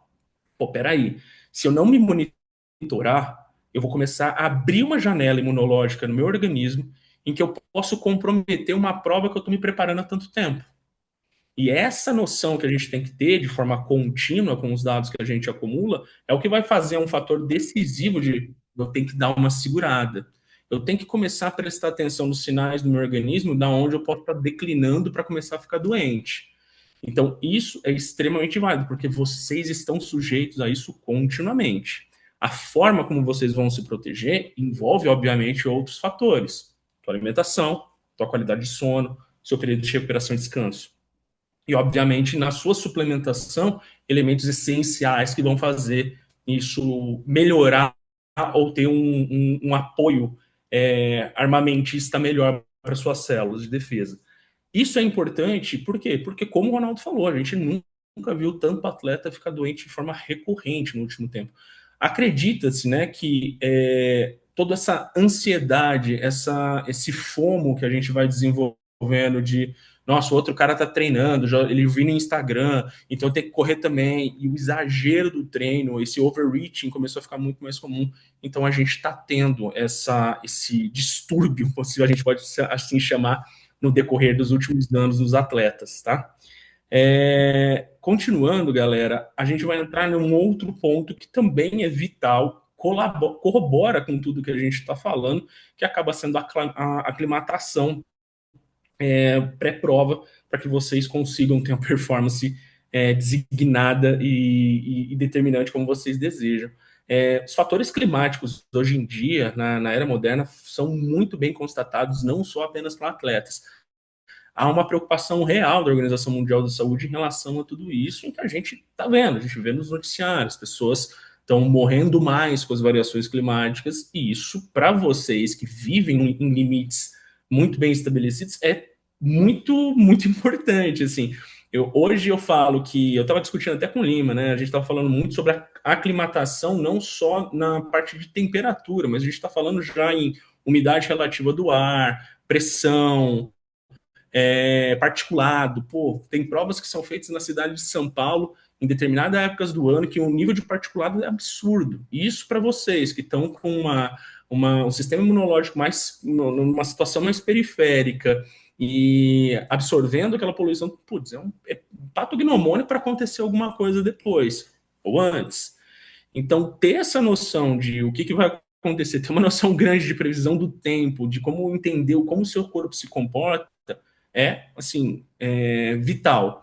C: Peraí, se eu não me monitorar, eu vou começar a abrir uma janela imunológica no meu organismo em que eu posso comprometer uma prova que eu estou me preparando há tanto tempo. E essa noção que a gente tem que ter de forma contínua com os dados que a gente acumula é o que vai fazer um fator decisivo de eu tenho que dar uma segurada. Eu tenho que começar a prestar atenção nos sinais do meu organismo, da onde eu posso estar declinando para começar a ficar doente. Então, isso é extremamente válido, porque vocês estão sujeitos a isso continuamente. A forma como vocês vão se proteger envolve, obviamente, outros fatores. Tua alimentação, tua qualidade de sono, seu período de recuperação e descanso. E, obviamente, na sua suplementação, elementos essenciais que vão fazer isso melhorar ou ter um apoio armamentista melhor para suas células de defesa. Isso é importante, por quê? Porque, como o Ronaldo falou, a gente nunca viu tanto atleta ficar doente de forma recorrente no último tempo. Acredita-se, né, que toda essa ansiedade, esse FOMO que a gente vai desenvolvendo de nossa, o outro cara tá treinando, ele viu no Instagram, então tem que correr também, e o exagero do treino, esse overreaching começou a ficar muito mais comum, então a gente está tendo esse distúrbio, se a gente pode assim chamar, no decorrer dos últimos anos dos atletas, tá? Continuando, galera, a gente vai entrar num outro ponto que também é vital, corrobora com tudo que a gente está falando, que acaba sendo a aclimatação pré-prova, para que vocês consigam ter uma performance designada e determinante como vocês desejam. Os fatores climáticos hoje em dia, na era moderna, são muito bem constatados, não só apenas para atletas. Há uma preocupação real da Organização Mundial da Saúde em relação a tudo isso, em que a gente está vendo, a gente vê nos noticiários, as pessoas estão morrendo mais com as variações climáticas, e isso, para vocês que vivem em limites muito bem estabelecidos, é muito, muito importante, assim. Hoje eu falo que, eu estava discutindo até com o Lima, né, a gente estava falando muito sobre a aclimatação, não só na parte de temperatura, mas a gente está falando já em umidade relativa do ar, pressão, particulado. Tem provas que são feitas na cidade de São Paulo em determinadas épocas do ano que o nível de particulado é absurdo. E isso para vocês que estão com um sistema imunológico mais numa situação mais periférica e absorvendo aquela poluição, é um patognomônio para acontecer alguma coisa depois. ou antes. Então, ter essa noção de o que vai acontecer, ter uma noção grande de previsão do tempo, de como entender como o seu corpo se comporta, assim, vital.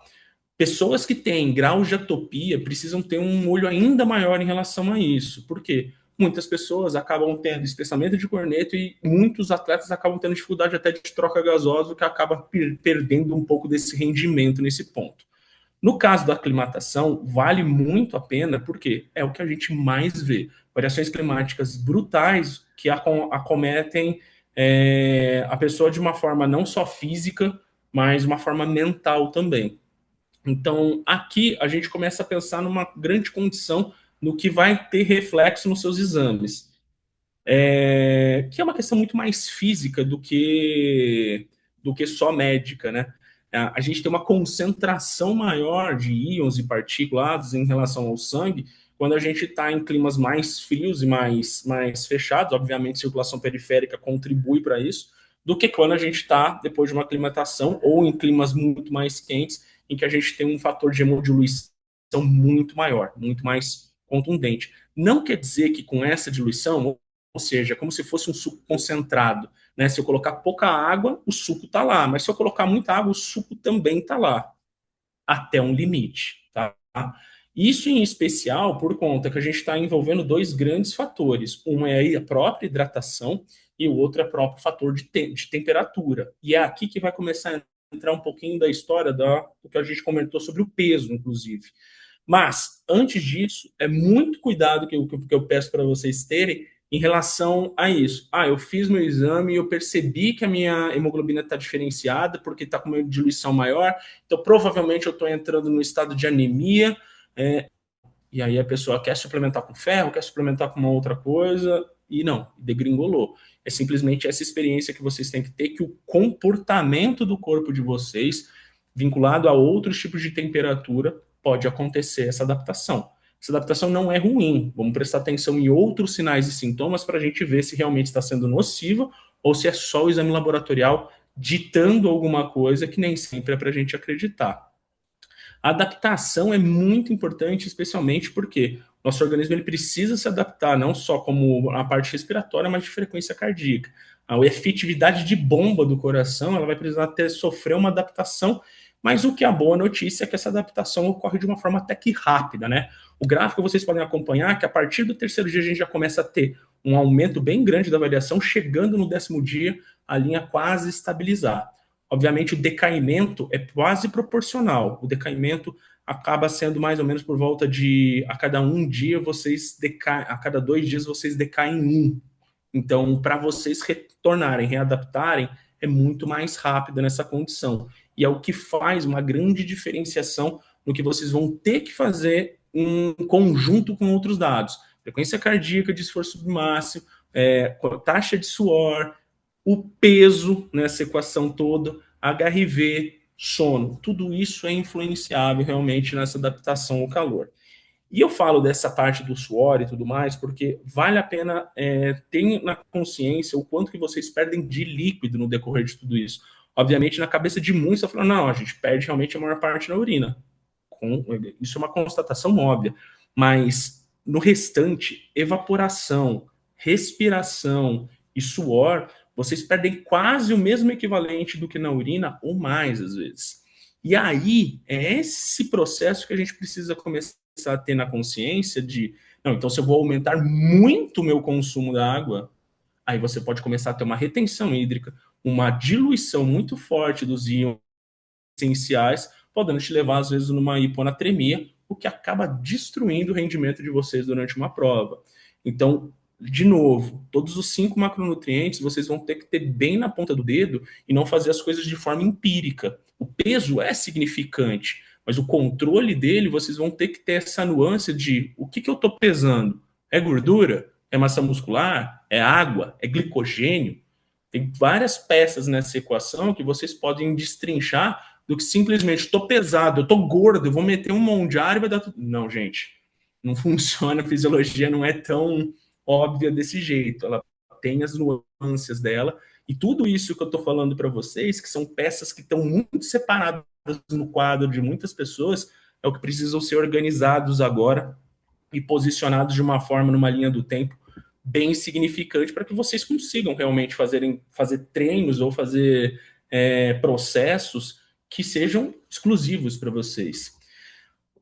C: Pessoas que têm graus de atopia precisam ter um olho ainda maior em relação a isso. Por quê? Muitas pessoas acabam tendo espessamento de corneto e muitos atletas acabam tendo dificuldade até de troca gasosa, o que acaba perdendo um pouco desse rendimento nesse ponto. No caso da aclimatação, vale muito a pena, porque é o que a gente mais vê. Variações climáticas brutais que acometem a pessoa de uma forma não só física, mas uma forma mental também. Então, aqui a gente começa a pensar numa grande condição no que vai ter reflexo nos seus exames, que é uma questão muito mais física do que só médica, né? A gente tem uma concentração maior de íons e partículas em relação ao sangue quando a gente está em climas mais frios e mais fechados. Obviamente, a circulação periférica contribui para isso, do que quando a gente está depois de uma aclimatação ou em climas muito mais quentes, em que a gente tem um fator de hemodiluição muito maior, muito mais contundente. Não quer dizer que com essa diluição, ou seja, é como se fosse um suco concentrado, né? Se eu colocar pouca água, o suco está lá, mas se eu colocar muita água, o suco também está lá, até um limite, tá? Isso em especial por conta que a gente está envolvendo dois grandes fatores. Um é a própria hidratação e o outro é o próprio fator de temperatura. E é aqui que vai começar a entrar um pouquinho da história do que a gente comentou sobre o peso, inclusive. Mas, antes disso, é muito cuidado que eu peço para vocês terem em relação a isso. Eu fiz meu exame e eu percebi que a minha hemoglobina está diferenciada porque está com uma diluição maior, então provavelmente eu estou entrando no estado de anemia, e aí a pessoa quer suplementar com ferro, quer suplementar com uma outra coisa, e não, degringolou. É simplesmente essa experiência que vocês têm que ter, que o comportamento do corpo de vocês, vinculado a outros tipos de temperatura, pode acontecer essa adaptação. Essa adaptação não é ruim, vamos prestar atenção em outros sinais e sintomas para a gente ver se realmente está sendo nociva ou se é só o exame laboratorial ditando alguma coisa que nem sempre é para a gente acreditar. A adaptação é muito importante, especialmente porque nosso organismo ele precisa se adaptar, não só como a parte respiratória, mas de frequência cardíaca. A efetividade de bomba do coração ela vai precisar sofrer uma adaptação, mas o que é a boa notícia é que essa adaptação ocorre de uma forma até que rápida, né? O gráfico vocês podem acompanhar que a partir do terceiro dia a gente já começa a ter um aumento bem grande da variação, chegando no 10º dia a linha quase estabilizar. Obviamente, o decaimento é quase proporcional. O decaimento acaba sendo mais ou menos por volta de a cada 1 dia vocês decaem, a cada 2 dias vocês decaem 1. Então, para vocês retornarem, readaptarem, é muito mais rápido nessa condição. E é o que faz uma grande diferenciação no que vocês vão ter que fazer em conjunto com outros dados. Frequência cardíaca de esforço máximo, taxa de suor, o peso nessa equação toda, HRV, sono, tudo isso é influenciável realmente nessa adaptação ao calor. E eu falo dessa parte do suor e tudo mais, porque vale a pena ter na consciência o quanto que vocês perdem de líquido no decorrer de tudo isso. Obviamente, na cabeça de muitos, eu falo, não, a gente perde realmente a maior parte na urina. Isso é uma constatação óbvia. Mas no restante, evaporação, respiração e suor, vocês perdem quase o mesmo equivalente do que na urina, ou mais, às vezes. E aí, é esse processo que a gente precisa começar a ter na consciência de, não, então se eu vou aumentar muito o meu consumo da água, aí você pode começar a ter uma retenção hídrica, uma diluição muito forte dos íons essenciais, podendo te levar, às vezes, numa hiponatremia, o que acaba destruindo o rendimento de vocês durante uma prova. Então, de novo, todos os 5 macronutrientes vocês vão ter que ter bem na ponta do dedo e não fazer as coisas de forma empírica. O peso é significante, mas o controle dele vocês vão ter que ter essa nuance de o que eu estou pesando? É gordura? É massa muscular? É água? É glicogênio? Tem várias peças nessa equação que vocês podem destrinchar do que simplesmente estou pesado, eu estou gordo, eu vou meter um monte de ar e vai dar tudo. Não, gente, não funciona, a fisiologia não é tão óbvia desse jeito, ela tem as nuances dela, e tudo isso que eu estou falando para vocês, que são peças que estão muito separadas no quadro de muitas pessoas, é o que precisam ser organizados agora e posicionados de uma forma, numa linha do tempo, bem significante para que vocês consigam realmente fazer treinos ou fazer processos que sejam exclusivos para vocês.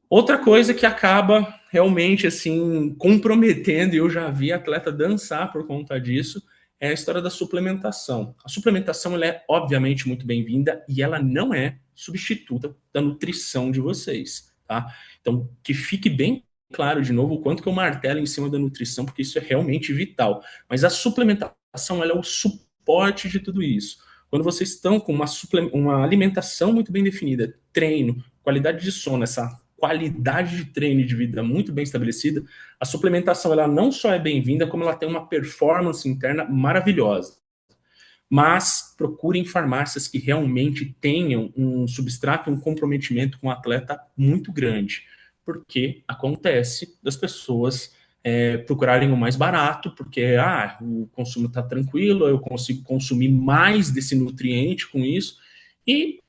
C: Outra coisa que acaba realmente assim comprometendo, e eu já vi atleta dançar por conta disso, é a história da suplementação. A suplementação ela é obviamente muito bem-vinda e ela não é substituta da nutrição de vocês, tá? Então, que fique bem claro de novo o quanto que eu martelo em cima da nutrição, porque isso é realmente vital. Mas a suplementação ela é o suporte de tudo isso. Quando vocês estão com uma alimentação muito bem definida, treino, qualidade de sono, essa qualidade de treino e de vida muito bem estabelecida, a suplementação ela não só é bem-vinda, como ela tem uma performance interna maravilhosa. Mas procurem farmácias que realmente tenham um substrato, um comprometimento com o atleta muito grande, porque acontece das pessoas procurarem o mais barato, porque o consumo está tranquilo, eu consigo consumir mais desse nutriente com isso, e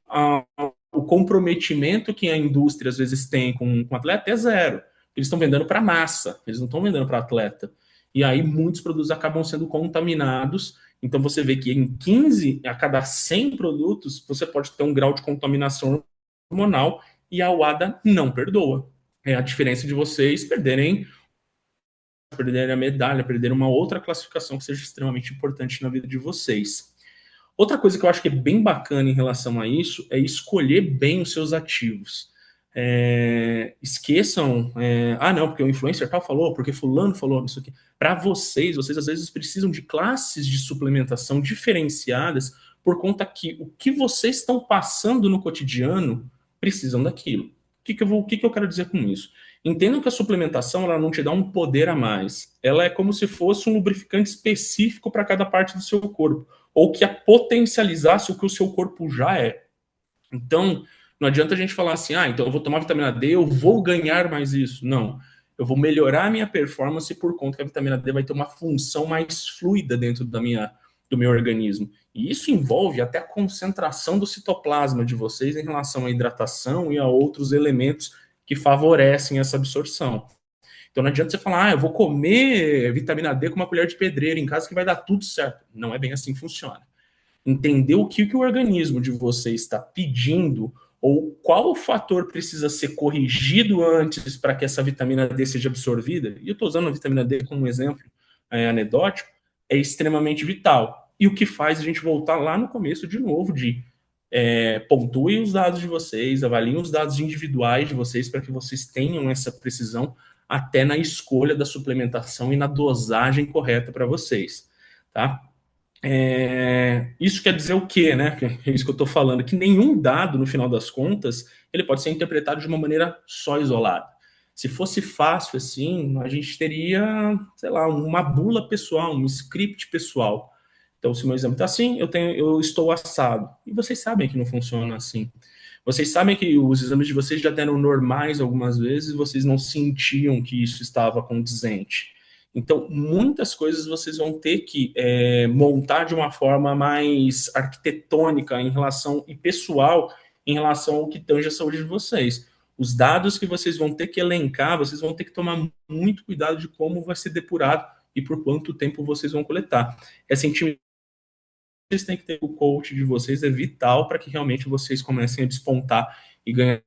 C: o comprometimento que a indústria às vezes tem com o atleta é zero. Eles estão vendendo para massa, eles não estão vendendo para atleta. E aí muitos produtos acabam sendo contaminados. Então você vê que em 15 a cada 100 produtos você pode ter um grau de contaminação hormonal e a UADA não perdoa. É a diferença de vocês perderem a medalha, perderem uma outra classificação que seja extremamente importante na vida de vocês. Outra coisa que eu acho que é bem bacana em relação a isso é escolher bem os seus ativos. Esqueçam, não, porque o influencer tal falou, porque fulano falou, isso aqui. Para vocês às vezes precisam de classes de suplementação diferenciadas por conta que o que vocês estão passando no cotidiano precisam daquilo. O que eu quero dizer com isso? Entendam que a suplementação ela não te dá um poder a mais. Ela é como se fosse um lubrificante específico para cada parte do seu corpo, ou que a potencializasse o que o seu corpo já é. Então, não adianta a gente falar assim, então eu vou tomar vitamina D, eu vou ganhar mais isso. Não, eu vou melhorar a minha performance por conta que a vitamina D vai ter uma função mais fluida dentro do meu organismo. E isso envolve até a concentração do citoplasma de vocês em relação à hidratação e a outros elementos que favorecem essa absorção. Então não adianta você falar, eu vou comer vitamina D com uma colher de pedreiro em casa que vai dar tudo certo. Não é bem assim que funciona. Entender o que o organismo de você está pedindo ou qual fator precisa ser corrigido antes para que essa vitamina D seja absorvida, e eu estou usando a vitamina D como um exemplo anedótico, é extremamente vital. E o que faz a gente voltar lá no começo de novo de pontuem os dados de vocês, avaliem os dados individuais de vocês para que vocês tenham essa precisão até na escolha da suplementação e na dosagem correta para vocês, tá? Isso quer dizer o quê, né? É isso que eu estou falando, que nenhum dado, no final das contas, ele pode ser interpretado de uma maneira só isolada. Se fosse fácil assim, a gente teria, sei lá, uma bula pessoal, um script pessoal. Então, se o meu exame está assim, eu estou assado. E vocês sabem que não funciona assim. Vocês sabem que os exames de vocês já deram normais algumas vezes e vocês não sentiam que isso estava condizente. Então, muitas coisas vocês vão ter que montar de uma forma mais arquitetônica em relação e pessoal em relação ao que tange a saúde de vocês. Os dados que vocês vão ter que elencar, vocês vão ter que tomar muito cuidado de como vai ser depurado e por quanto tempo vocês vão coletar. Essa intimidade vocês têm que ter o coach de vocês é vital para que realmente vocês comecem a despontar e ganhar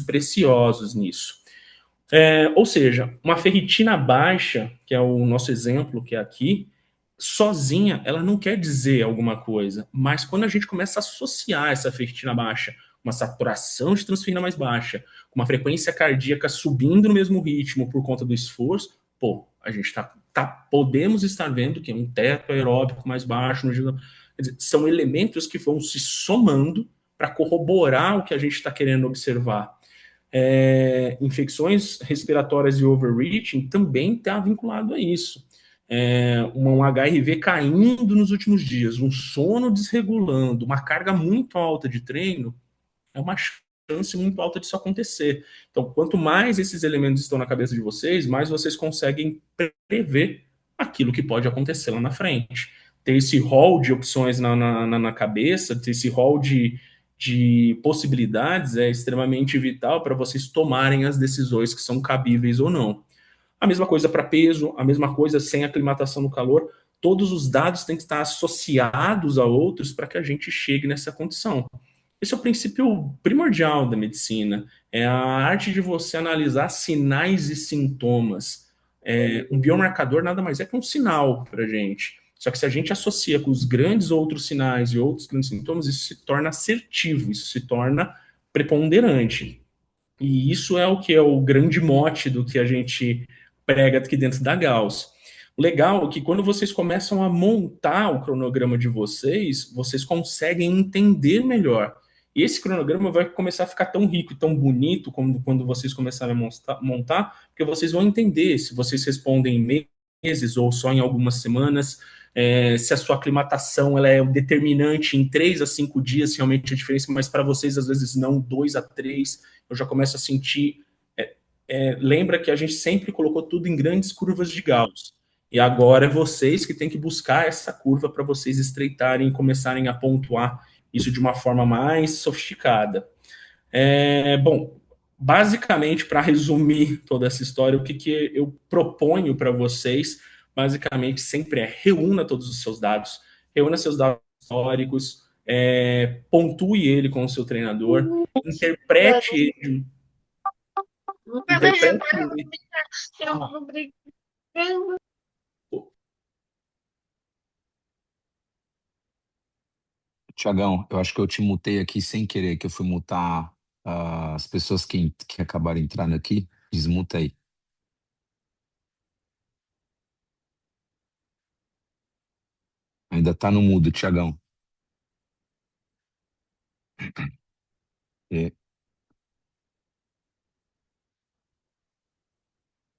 C: preciosos nisso. Ou seja, uma ferritina baixa, que é o nosso exemplo que é aqui, sozinha, ela não quer dizer alguma coisa, mas quando a gente começa a associar essa ferritina baixa, uma saturação de transferina mais baixa, uma frequência cardíaca subindo no mesmo ritmo por conta do esforço, a gente podemos estar vendo que é um teto aeróbico mais baixo, quer dizer, são elementos que vão se somando para corroborar o que a gente está querendo observar. Infecções respiratórias e overreaching também está vinculado a isso. Um HRV caindo nos últimos dias, um sono desregulando, uma carga muito alta de treino, é uma chance muito alta disso acontecer. Então, quanto mais esses elementos estão na cabeça de vocês, mais vocês conseguem prever aquilo que pode acontecer lá na frente. Ter esse rol de opções na cabeça, ter esse rol de possibilidades é extremamente vital para vocês tomarem as decisões que são cabíveis ou não. A mesma coisa para peso, a mesma coisa sem aclimatação no calor. Todos os dados têm que estar associados a outros para que a gente chegue nessa condição. Esse é o princípio primordial da medicina. É a arte de você analisar sinais e sintomas. Um biomarcador nada mais é que um sinal para a gente. Só que se a gente associa com os grandes outros sinais e outros grandes sintomas, isso se torna assertivo, isso se torna preponderante. E isso é o que é o grande mote do que a gente prega aqui dentro da Gauss. O legal é que quando vocês começam a montar o cronograma de vocês, vocês conseguem entender melhor. E esse cronograma vai começar a ficar tão rico e tão bonito como quando vocês começarem a montar, porque vocês vão entender se vocês respondem em meses ou só em algumas semanas, se a sua aclimatação ela é determinante em 3 a 5 dias, realmente a diferença, mas para vocês às vezes não, 2 a 3, eu já começo a sentir. Lembra que a gente sempre colocou tudo em grandes curvas de Gauss. E agora é vocês que têm que buscar essa curva para vocês estreitarem e começarem a pontuar isso de uma forma mais sofisticada. Bom, basicamente, para resumir toda essa história, o que eu proponho para vocês, basicamente, sempre reúna todos os seus dados, reúna seus dados históricos, pontue ele com o seu treinador, interprete ele, interprete ele.
A: Tiagão, eu acho que eu te mutei aqui sem querer, que eu fui mutar as pessoas que acabaram entrando aqui. Desmuta aí. Ainda tá no mudo, Tiagão. É.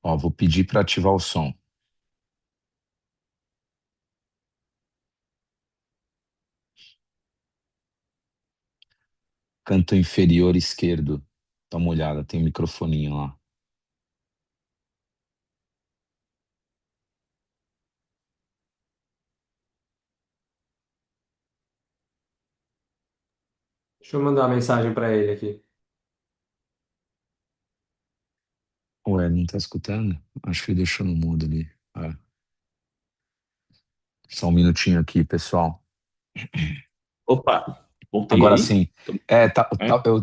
A: Ó, vou pedir para ativar o som. Canto inferior esquerdo. Dá uma olhada, tem um microfoninho lá.
B: Deixa eu mandar uma mensagem para ele aqui.
A: Ué, não tá escutando? Acho que ele deixou no mudo ali. Só um minutinho aqui, pessoal.
C: Opa, voltei
A: Agora
C: aí.
A: sim.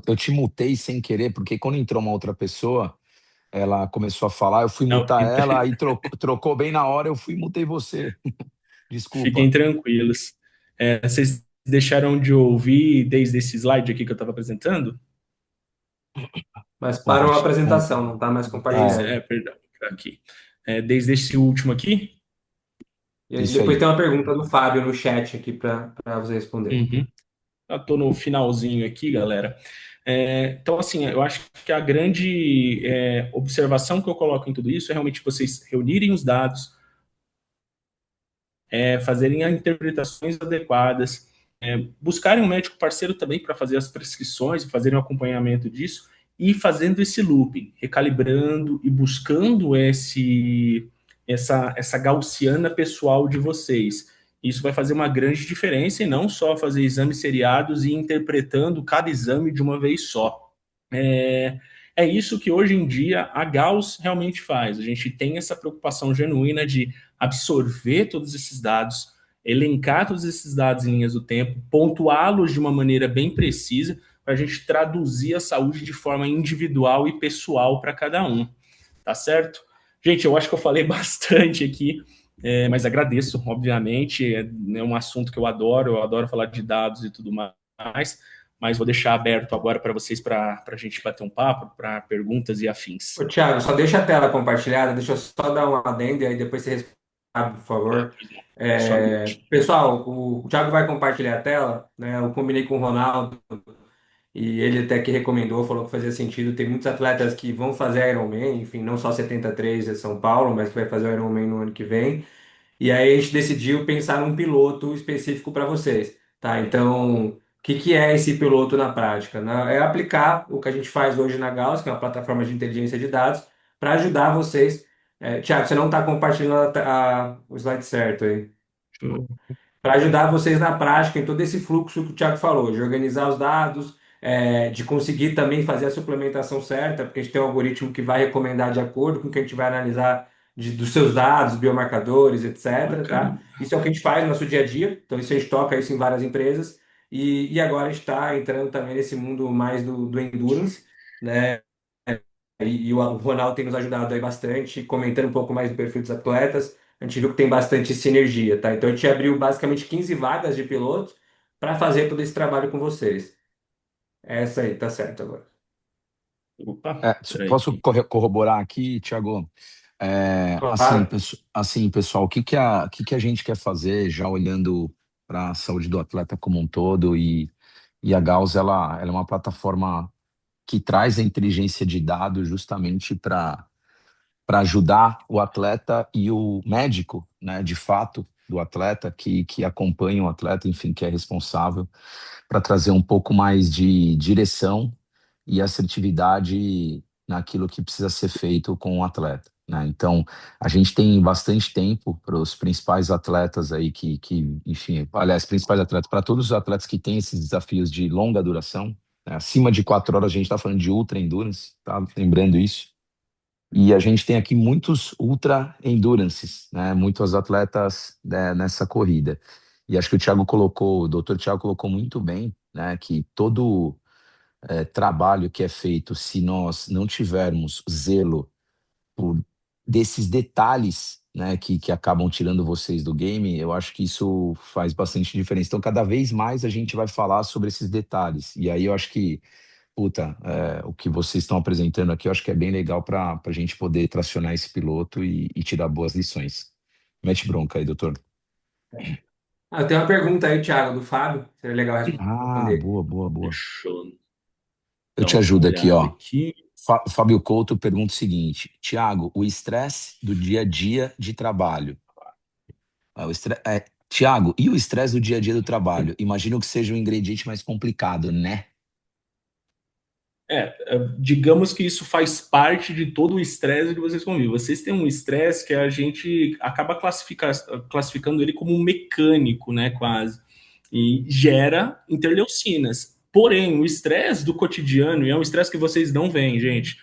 A: Eu te mutei sem querer, porque quando entrou uma outra pessoa, ela começou a falar, eu fui
C: Não,
A: mutar ela, aí trocou bem na hora, eu fui e mutei você.
C: fiquem
A: Desculpa.
C: tranquilos. Vocês deixaram de ouvir desde esse slide aqui que eu estava apresentando?
B: Mas parou a apresentação, não está mais
A: É,
B: compartilhando.
C: Perdão, aqui. Desde esse último aqui?
B: E aí
A: isso
B: depois
A: aí.
B: tem uma pergunta do Fábio no chat aqui para você responder.
C: Uhum. Eu estou no finalzinho aqui, galera. Então, assim, eu acho que a grande observação que eu coloco em tudo isso é realmente vocês reunirem os dados, fazerem as interpretações adequadas, buscarem um médico parceiro também para fazer as prescrições, fazerem o acompanhamento disso e fazendo esse looping, recalibrando e buscando essa gaussiana pessoal de vocês. Isso vai fazer uma grande diferença e não só fazer exames seriados e interpretando cada exame de uma vez só. É isso que hoje em dia a Gauss realmente faz. A gente tem essa preocupação genuína de absorver todos esses dados, elencar todos esses dados em linhas do tempo, pontuá-los de uma maneira bem precisa, para a gente traduzir a saúde de forma individual e pessoal para cada um. Tá certo? Gente, eu acho que eu falei bastante aqui, mas agradeço, obviamente. É um assunto que eu adoro falar de dados e tudo mais, mas vou deixar aberto agora para vocês para a gente bater um papo, para perguntas e afins.
B: Ô, Thiago, só deixa a tela compartilhada, deixa eu só dar um adendo e aí depois você responde, por favor.
C: Só limite.
B: Pessoal, o Thiago vai compartilhar a tela, né? Eu combinei com o Ronaldo e ele até que recomendou, falou que fazia sentido. Tem muitos atletas que vão fazer Ironman, enfim, não só 73 em São Paulo, mas que vai fazer o Ironman no ano que vem. E aí a gente decidiu pensar num piloto específico para vocês, tá? Então, o que que é esse piloto na prática, né? É aplicar o que a gente faz hoje na Gauss, que é uma plataforma de inteligência de dados, para ajudar vocês. Tiago, você não está compartilhando o slide certo aí. Para ajudar vocês na prática em todo esse fluxo que o Tiago falou, de organizar os dados, de conseguir também fazer a suplementação certa, porque a gente tem um algoritmo que vai recomendar de acordo com o que a gente vai analisar dos seus dados, biomarcadores, etc,
C: Bacana.
B: tá? Isso é o que a gente faz no nosso dia a dia, então isso a gente toca isso em várias empresas, e agora a gente está entrando também nesse mundo mais do endurance, né? E o Ronaldo tem nos ajudado aí bastante, comentando um pouco mais do perfil dos atletas. A gente viu que tem bastante sinergia, tá? Então a gente abriu basicamente 15 vagas de pilotos para fazer todo esse trabalho com vocês. Essa aí, tá certo agora.
C: Opa, peraí.
A: Posso corroborar aqui, Thiago?
B: Claro.
A: Assim, pessoal, o que que a gente quer fazer já olhando para a saúde do atleta como um todo e a Gauss, ela é uma plataforma que traz a inteligência de dados justamente para ajudar o atleta e o médico, né, de fato, do atleta, que acompanha o atleta, enfim, que é responsável, para trazer um pouco mais de direção e assertividade naquilo que precisa ser feito com o atleta. Né? Então, a gente tem bastante tempo para os principais atletas aí enfim, aliás, principais atletas, para todos os atletas que têm esses desafios de longa duração, né? Acima de 4 horas, a gente está falando de ultra endurance, tá? Lembrando isso. E a gente tem aqui muitos ultra endurances, né? Muitos atletas, né, nessa corrida. E acho que o doutor Thiago colocou muito bem, né, que todo trabalho que é feito, se nós não tivermos zelo por desses detalhes, né, que acabam tirando vocês do game, eu acho que isso faz bastante diferença. Então, cada vez mais a gente vai falar sobre esses detalhes. E aí eu acho que, puta, o que vocês estão apresentando aqui, eu acho que é bem legal para a gente poder tracionar esse piloto e tirar boas lições. Mete bronca aí, doutor.
B: Eu tenho uma pergunta aí, Thiago, do Fábio. Seria legal
A: Ah,
B: responder.
A: boa, boa, boa.
C: Deixa eu
A: Eu
C: dar
A: te
C: uma
A: ajudo aqui,
C: olhada
A: ó.
C: aqui.
A: Fábio Couto pergunta o seguinte: Tiago, o estresse do dia a dia de trabalho. Tiago, e o estresse do dia a dia do trabalho? Imagino que seja um ingrediente mais complicado, né?
C: Digamos que isso faz parte de todo o estresse que vocês convivem. Vocês têm um estresse que a gente acaba classificando ele como um mecânico, né, quase, e gera interleucinas. Porém, o estresse do cotidiano, e é um estresse que vocês não veem, gente,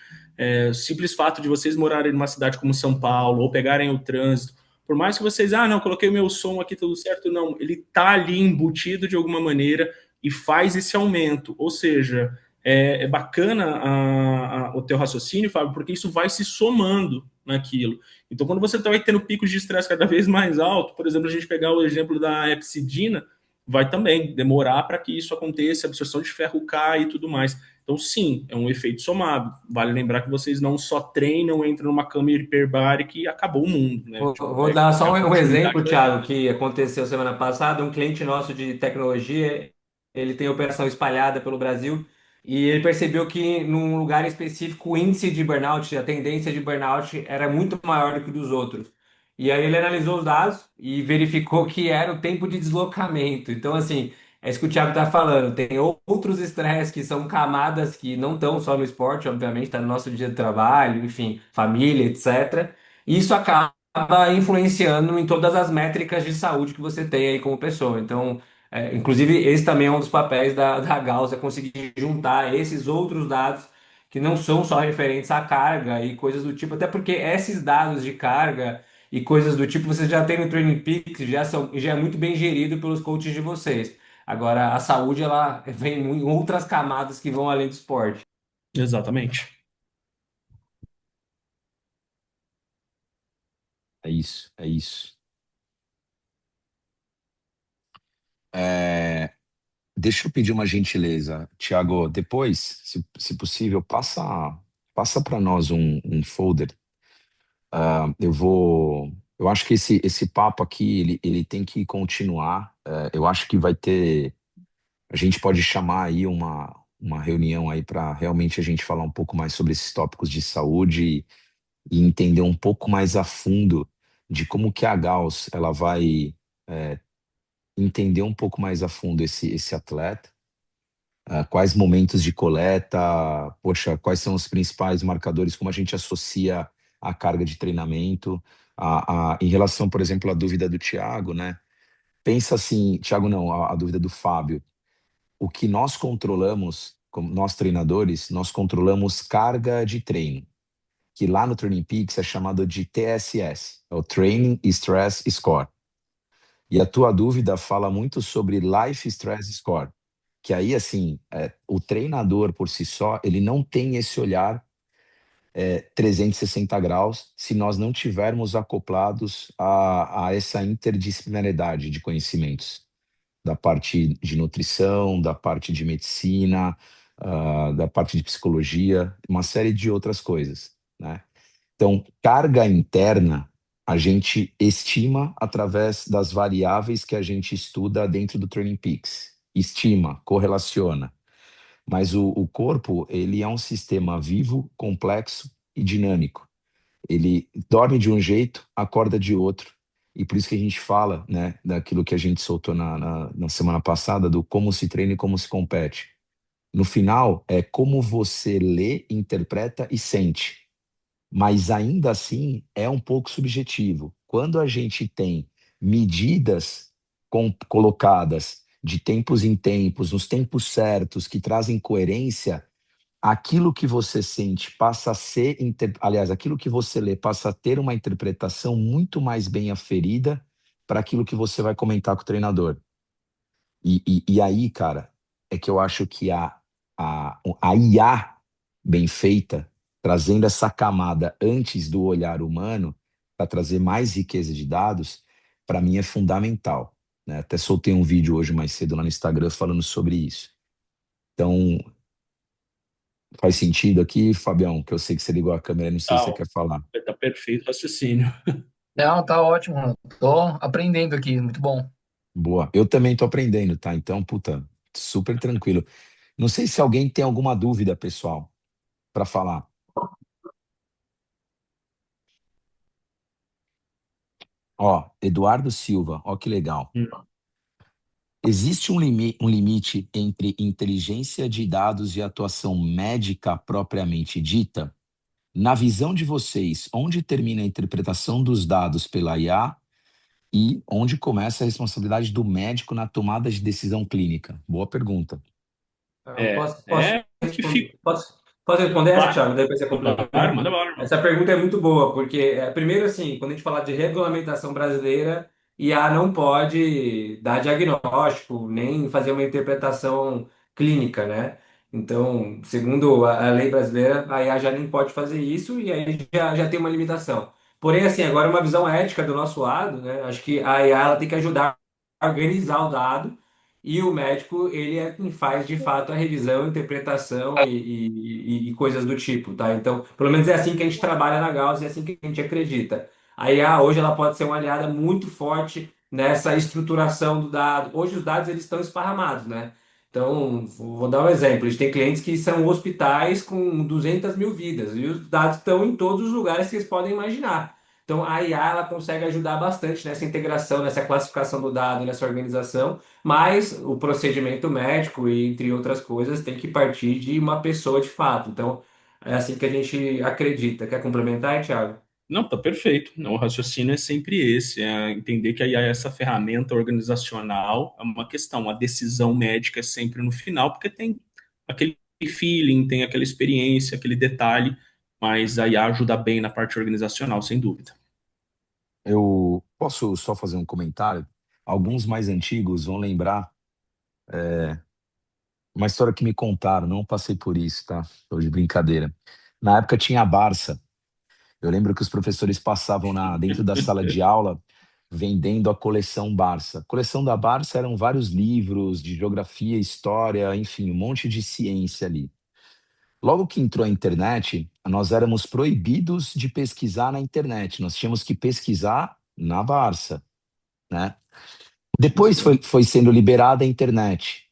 C: o simples fato de vocês morarem numa cidade como São Paulo, ou pegarem o trânsito, por mais que vocês, não, coloquei o meu som aqui, tudo certo, não, ele tá ali embutido de alguma maneira e faz esse aumento, ou seja, é bacana o teu raciocínio, Fábio, porque isso vai se somando naquilo. Então, quando você vai tendo picos de estresse cada vez mais alto, por exemplo, a gente pegar o exemplo da epsidina, vai também demorar para que isso aconteça, a absorção de ferro cai e tudo mais. Então, sim, é um efeito somado. Vale lembrar que vocês não só treinam, entram numa cama hiperbárica e acabou o mundo, né? Tipo,
B: Vou dar
C: é
B: só
C: a
B: um
C: continuidade
B: exemplo,
C: da
B: Thiago,
C: vida.
B: que aconteceu semana passada. Um cliente nosso de tecnologia, ele tem operação espalhada pelo Brasil e ele percebeu que num lugar específico o índice de burnout, a tendência de burnout era muito maior do que dos outros. E aí ele analisou os dados e verificou que era o tempo de deslocamento. Então, assim, é isso que o Thiago está falando. Tem outros estresses que são camadas que não estão só no esporte, obviamente, está no nosso dia de trabalho, enfim, família, etc. E isso acaba influenciando em todas as métricas de saúde que você tem aí como pessoa. Então, inclusive, esse também é um dos papéis da Gauss, é conseguir juntar esses outros dados que não são só referentes à carga e coisas do tipo, até porque esses dados de carga e coisas do tipo você já tem no Training Peaks, já é muito bem gerido pelos coaches de vocês. Agora, a saúde, ela vem em outras camadas que vão além do esporte.
C: Exatamente.
A: É isso, é isso. É, deixa eu pedir uma gentileza, Tiago. Depois, se possível, passa para nós um folder. Eu acho que esse papo aqui ele tem que continuar. Eu acho que vai ter. A gente pode chamar aí uma reunião aí para realmente a gente falar um pouco mais sobre esses tópicos de saúde e entender um pouco mais a fundo de como que a Gauss ela vai entender um pouco mais a fundo esse atleta, quais momentos de coleta, poxa, quais são os principais marcadores, como a gente associa a carga de treinamento, em relação, por exemplo, à dúvida do Thiago, né? Pensa assim, Thiago não, a dúvida do Fábio. O que nós controlamos como nós treinadores, nós controlamos carga de treino, que lá no Training Peaks é chamado de TSS, é o Training Stress Score. E a tua dúvida fala muito sobre Life Stress Score, que aí, assim, o treinador por si só, ele não tem esse olhar 360 graus se nós não tivermos acoplados a essa interdisciplinaridade de conhecimentos, da parte de nutrição, da parte de medicina, da parte de psicologia, uma série de outras coisas, né? Então, carga interna a gente estima através das variáveis que a gente estuda dentro do Training Peaks. Estima, correlaciona. Mas o corpo, ele é um sistema vivo, complexo e dinâmico. Ele dorme de um jeito, acorda de outro. E por isso que a gente fala, né, daquilo que a gente soltou na semana passada, do como se treina e como se compete. No final, é como você lê, interpreta e sente. Mas ainda assim é um pouco subjetivo. Quando a gente tem medidas colocadas de tempos em tempos, nos tempos certos, que trazem coerência, aquilo que você sente passa a ser, aliás, aquilo que você lê passa a ter uma interpretação muito mais bem aferida para aquilo que você vai comentar com o treinador. E aí, cara, é que eu acho que a IA bem feita, trazendo essa camada antes do olhar humano, para trazer mais riqueza de dados, para mim é fundamental, né? Até soltei um vídeo hoje mais cedo lá no Instagram falando sobre isso. Então, faz sentido aqui, Fabião, que eu sei que você ligou a câmera, não sei se você
C: Tá,
A: quer falar.
C: tá perfeito o raciocínio.
D: Não, tá ótimo. Tô aprendendo aqui, muito bom.
A: Boa. Eu também tô aprendendo, tá? Então, puta, super tranquilo. Não sei se alguém tem alguma dúvida, pessoal, para falar. Ó, Eduardo Silva, ó que legal. Existe um limite entre inteligência de dados e atuação médica propriamente dita? Na visão de vocês, onde termina a interpretação dos dados pela IA e onde começa a responsabilidade do médico na tomada de decisão clínica? Boa pergunta.
C: Que fica.
B: Posso responder essa,
C: Claro,
B: Thiago? Daí você
C: claro,
B: complementa.
C: manda bola, irmão.
B: Essa pergunta é muito boa, porque, primeiro, assim, quando a gente fala de regulamentação brasileira, IA não pode dar diagnóstico, nem fazer uma interpretação clínica, né? Então, segundo a lei brasileira, a IA já nem pode fazer isso e aí já tem uma limitação. Porém, assim, agora uma visão ética do nosso lado, né? Acho que a IA ela tem que ajudar a organizar o dado e o médico, ele é quem faz de fato a revisão, interpretação e coisas do tipo, tá? Então, pelo menos é assim que a gente trabalha na Gauss e é assim que a gente acredita. A IA hoje ela pode ser uma aliada muito forte nessa estruturação do dado. Hoje os dados eles estão esparramados, né? Então, vou dar um exemplo. A gente tem clientes que são hospitais com 200 mil vidas e os dados estão em todos os lugares que vocês podem imaginar. Então, a IA ela consegue ajudar bastante nessa integração, nessa classificação do dado, nessa organização. Mas o procedimento médico, e entre outras coisas, tem que partir de uma pessoa de fato. Então, é assim que a gente acredita. Quer complementar, Thiago?
C: Não, tá perfeito. Não, o raciocínio é sempre esse, é entender que aí essa ferramenta organizacional é uma questão, a decisão médica é sempre no final, porque tem aquele feeling, tem aquela experiência, aquele detalhe, mas a IA ajuda bem na parte organizacional, sem dúvida.
A: Eu posso só fazer um comentário? Alguns mais antigos vão lembrar uma história que me contaram, não passei por isso, tá? Tô de brincadeira. Na época tinha a Barça. Eu lembro que os professores passavam dentro da sala de aula vendendo a coleção Barça. A coleção da Barça eram vários livros de geografia, história, enfim, um monte de ciência ali. Logo que entrou a internet, nós éramos proibidos de pesquisar na internet. Nós tínhamos que pesquisar na Barça, né? Depois foi sendo liberada a internet.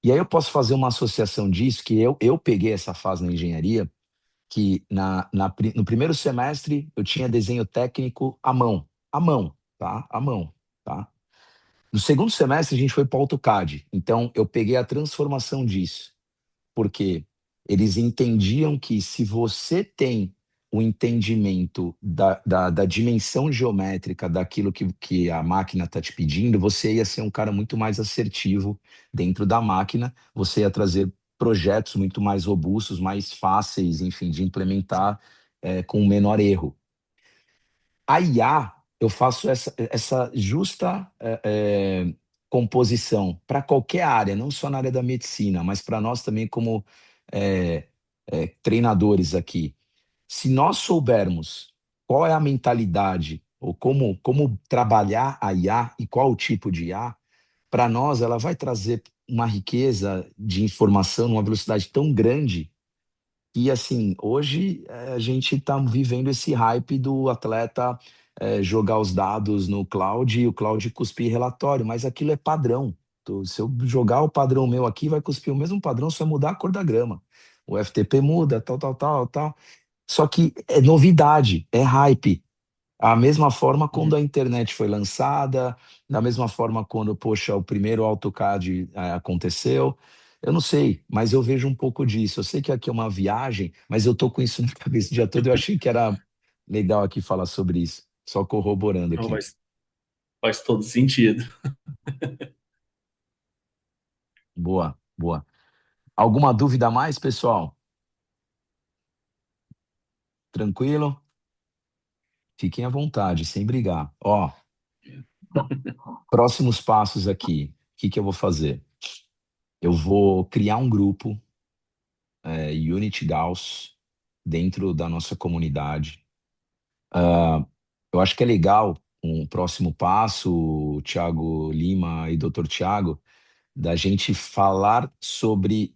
A: E aí eu posso fazer uma associação disso, que eu peguei essa fase na engenharia, que no primeiro semestre eu tinha desenho técnico à mão, tá? À mão, tá? No segundo semestre a gente foi para o AutoCAD, então eu peguei a transformação disso, porque eles entendiam que se você tem o entendimento da dimensão geométrica daquilo que a máquina está te pedindo, você ia ser um cara muito mais assertivo dentro da máquina, você ia trazer projetos muito mais robustos, mais fáceis, enfim, de implementar com menor erro. A IA, eu faço essa justa composição para qualquer área, não só na área da medicina, mas para nós também como é, treinadores aqui. Se nós soubermos qual é a mentalidade ou como trabalhar a IA e qual o tipo de IA, para nós ela vai trazer uma riqueza de informação numa velocidade tão grande e assim, hoje a gente está vivendo esse hype do atleta jogar os dados no cloud e o cloud cuspir relatório, mas aquilo é padrão. Se eu jogar o padrão meu aqui, vai cuspir o mesmo padrão, só vai mudar a cor da grama. O FTP muda, tal, tal, tal, tal. Só que é novidade, é hype. A mesma forma quando a internet foi lançada, da mesma forma quando, poxa, o primeiro AutoCAD aconteceu. Eu não sei, mas eu vejo um pouco disso. Eu sei que aqui é uma viagem, mas eu tô com isso na cabeça o dia todo. Eu achei que era legal aqui falar sobre isso. Só corroborando
C: Não,
A: aqui.
C: faz todo sentido.
A: Boa, boa. Alguma dúvida a mais, pessoal? Tranquilo? Fiquem à vontade, sem brigar. Ó, próximos passos aqui. O que que eu vou fazer? Eu vou criar um grupo Unity Gauss dentro da nossa comunidade. Eu acho que é legal um próximo passo, Thiago Lima e Dr. Thiago, da gente falar sobre,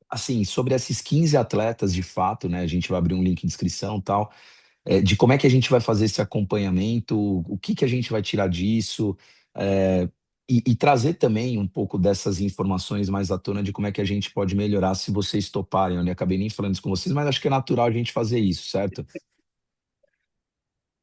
A: assim, sobre esses 15 atletas de fato, né? A gente vai abrir um link de inscrição e tal, de como é que a gente vai fazer esse acompanhamento, o que que a gente vai tirar disso, é, e trazer também um pouco dessas informações mais à tona de como é que a gente pode melhorar se vocês toparem. Eu nem acabei nem falando isso com vocês, mas acho que é natural a gente fazer isso, certo?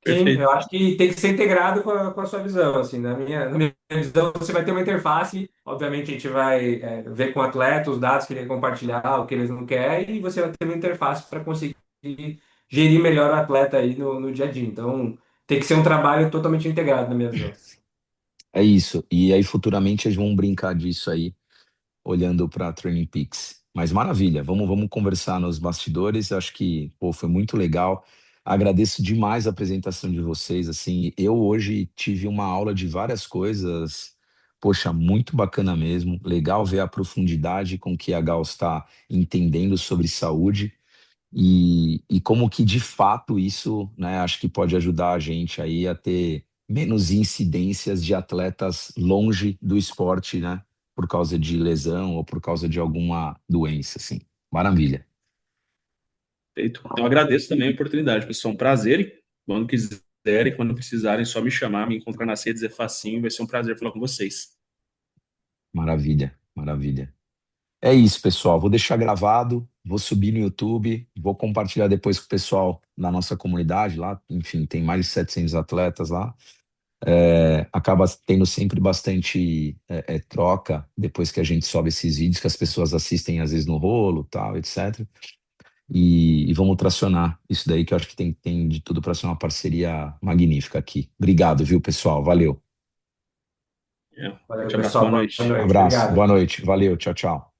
B: Sim,
C: Perfeito.
B: eu acho que tem que ser integrado com a sua visão, assim, na minha visão, você vai ter uma interface, obviamente a gente vai ver com o atleta os dados que ele quer compartilhar, o que eles não querem, e você vai ter uma interface para conseguir gerir melhor o atleta aí no dia a dia. Então, tem que ser um trabalho totalmente integrado, na minha visão.
A: É isso. E aí futuramente eles vão brincar disso aí, olhando para Training Peaks. Mas maravilha, vamos conversar nos bastidores. Eu acho que, pô, foi muito legal. Agradeço demais a apresentação de vocês. Assim, eu hoje tive uma aula de várias coisas. Poxa, muito bacana mesmo. Legal ver a profundidade com que a Gal está entendendo sobre saúde e como que de fato isso, né, acho que pode ajudar a gente aí a ter menos incidências de atletas longe do esporte, né, por causa de lesão ou por causa de alguma doença, assim. Maravilha.
C: Perfeito. Eu agradeço também a oportunidade, pessoal. Um prazer. E quando quiserem, quando precisarem, só me chamar, me encontrar nas redes, é facinho. Vai ser um prazer falar com vocês.
A: Maravilha, maravilha. É isso, pessoal. Vou deixar gravado, vou subir no YouTube, vou compartilhar depois com o pessoal na nossa comunidade lá. Enfim, tem mais de 700 atletas lá. Acaba tendo sempre bastante troca depois que a gente sobe esses vídeos que as pessoas assistem às vezes no rolo, tal, etc. E vamos tracionar isso daí que eu acho que tem de tudo para ser uma parceria magnífica aqui. Obrigado, viu, pessoal? Valeu.
C: É.
B: Valeu,
C: Forte abraço, boa
B: pessoal, boa
C: noite.
B: noite,
A: Abraço, boa
B: obrigado.
A: noite, valeu, tchau, tchau.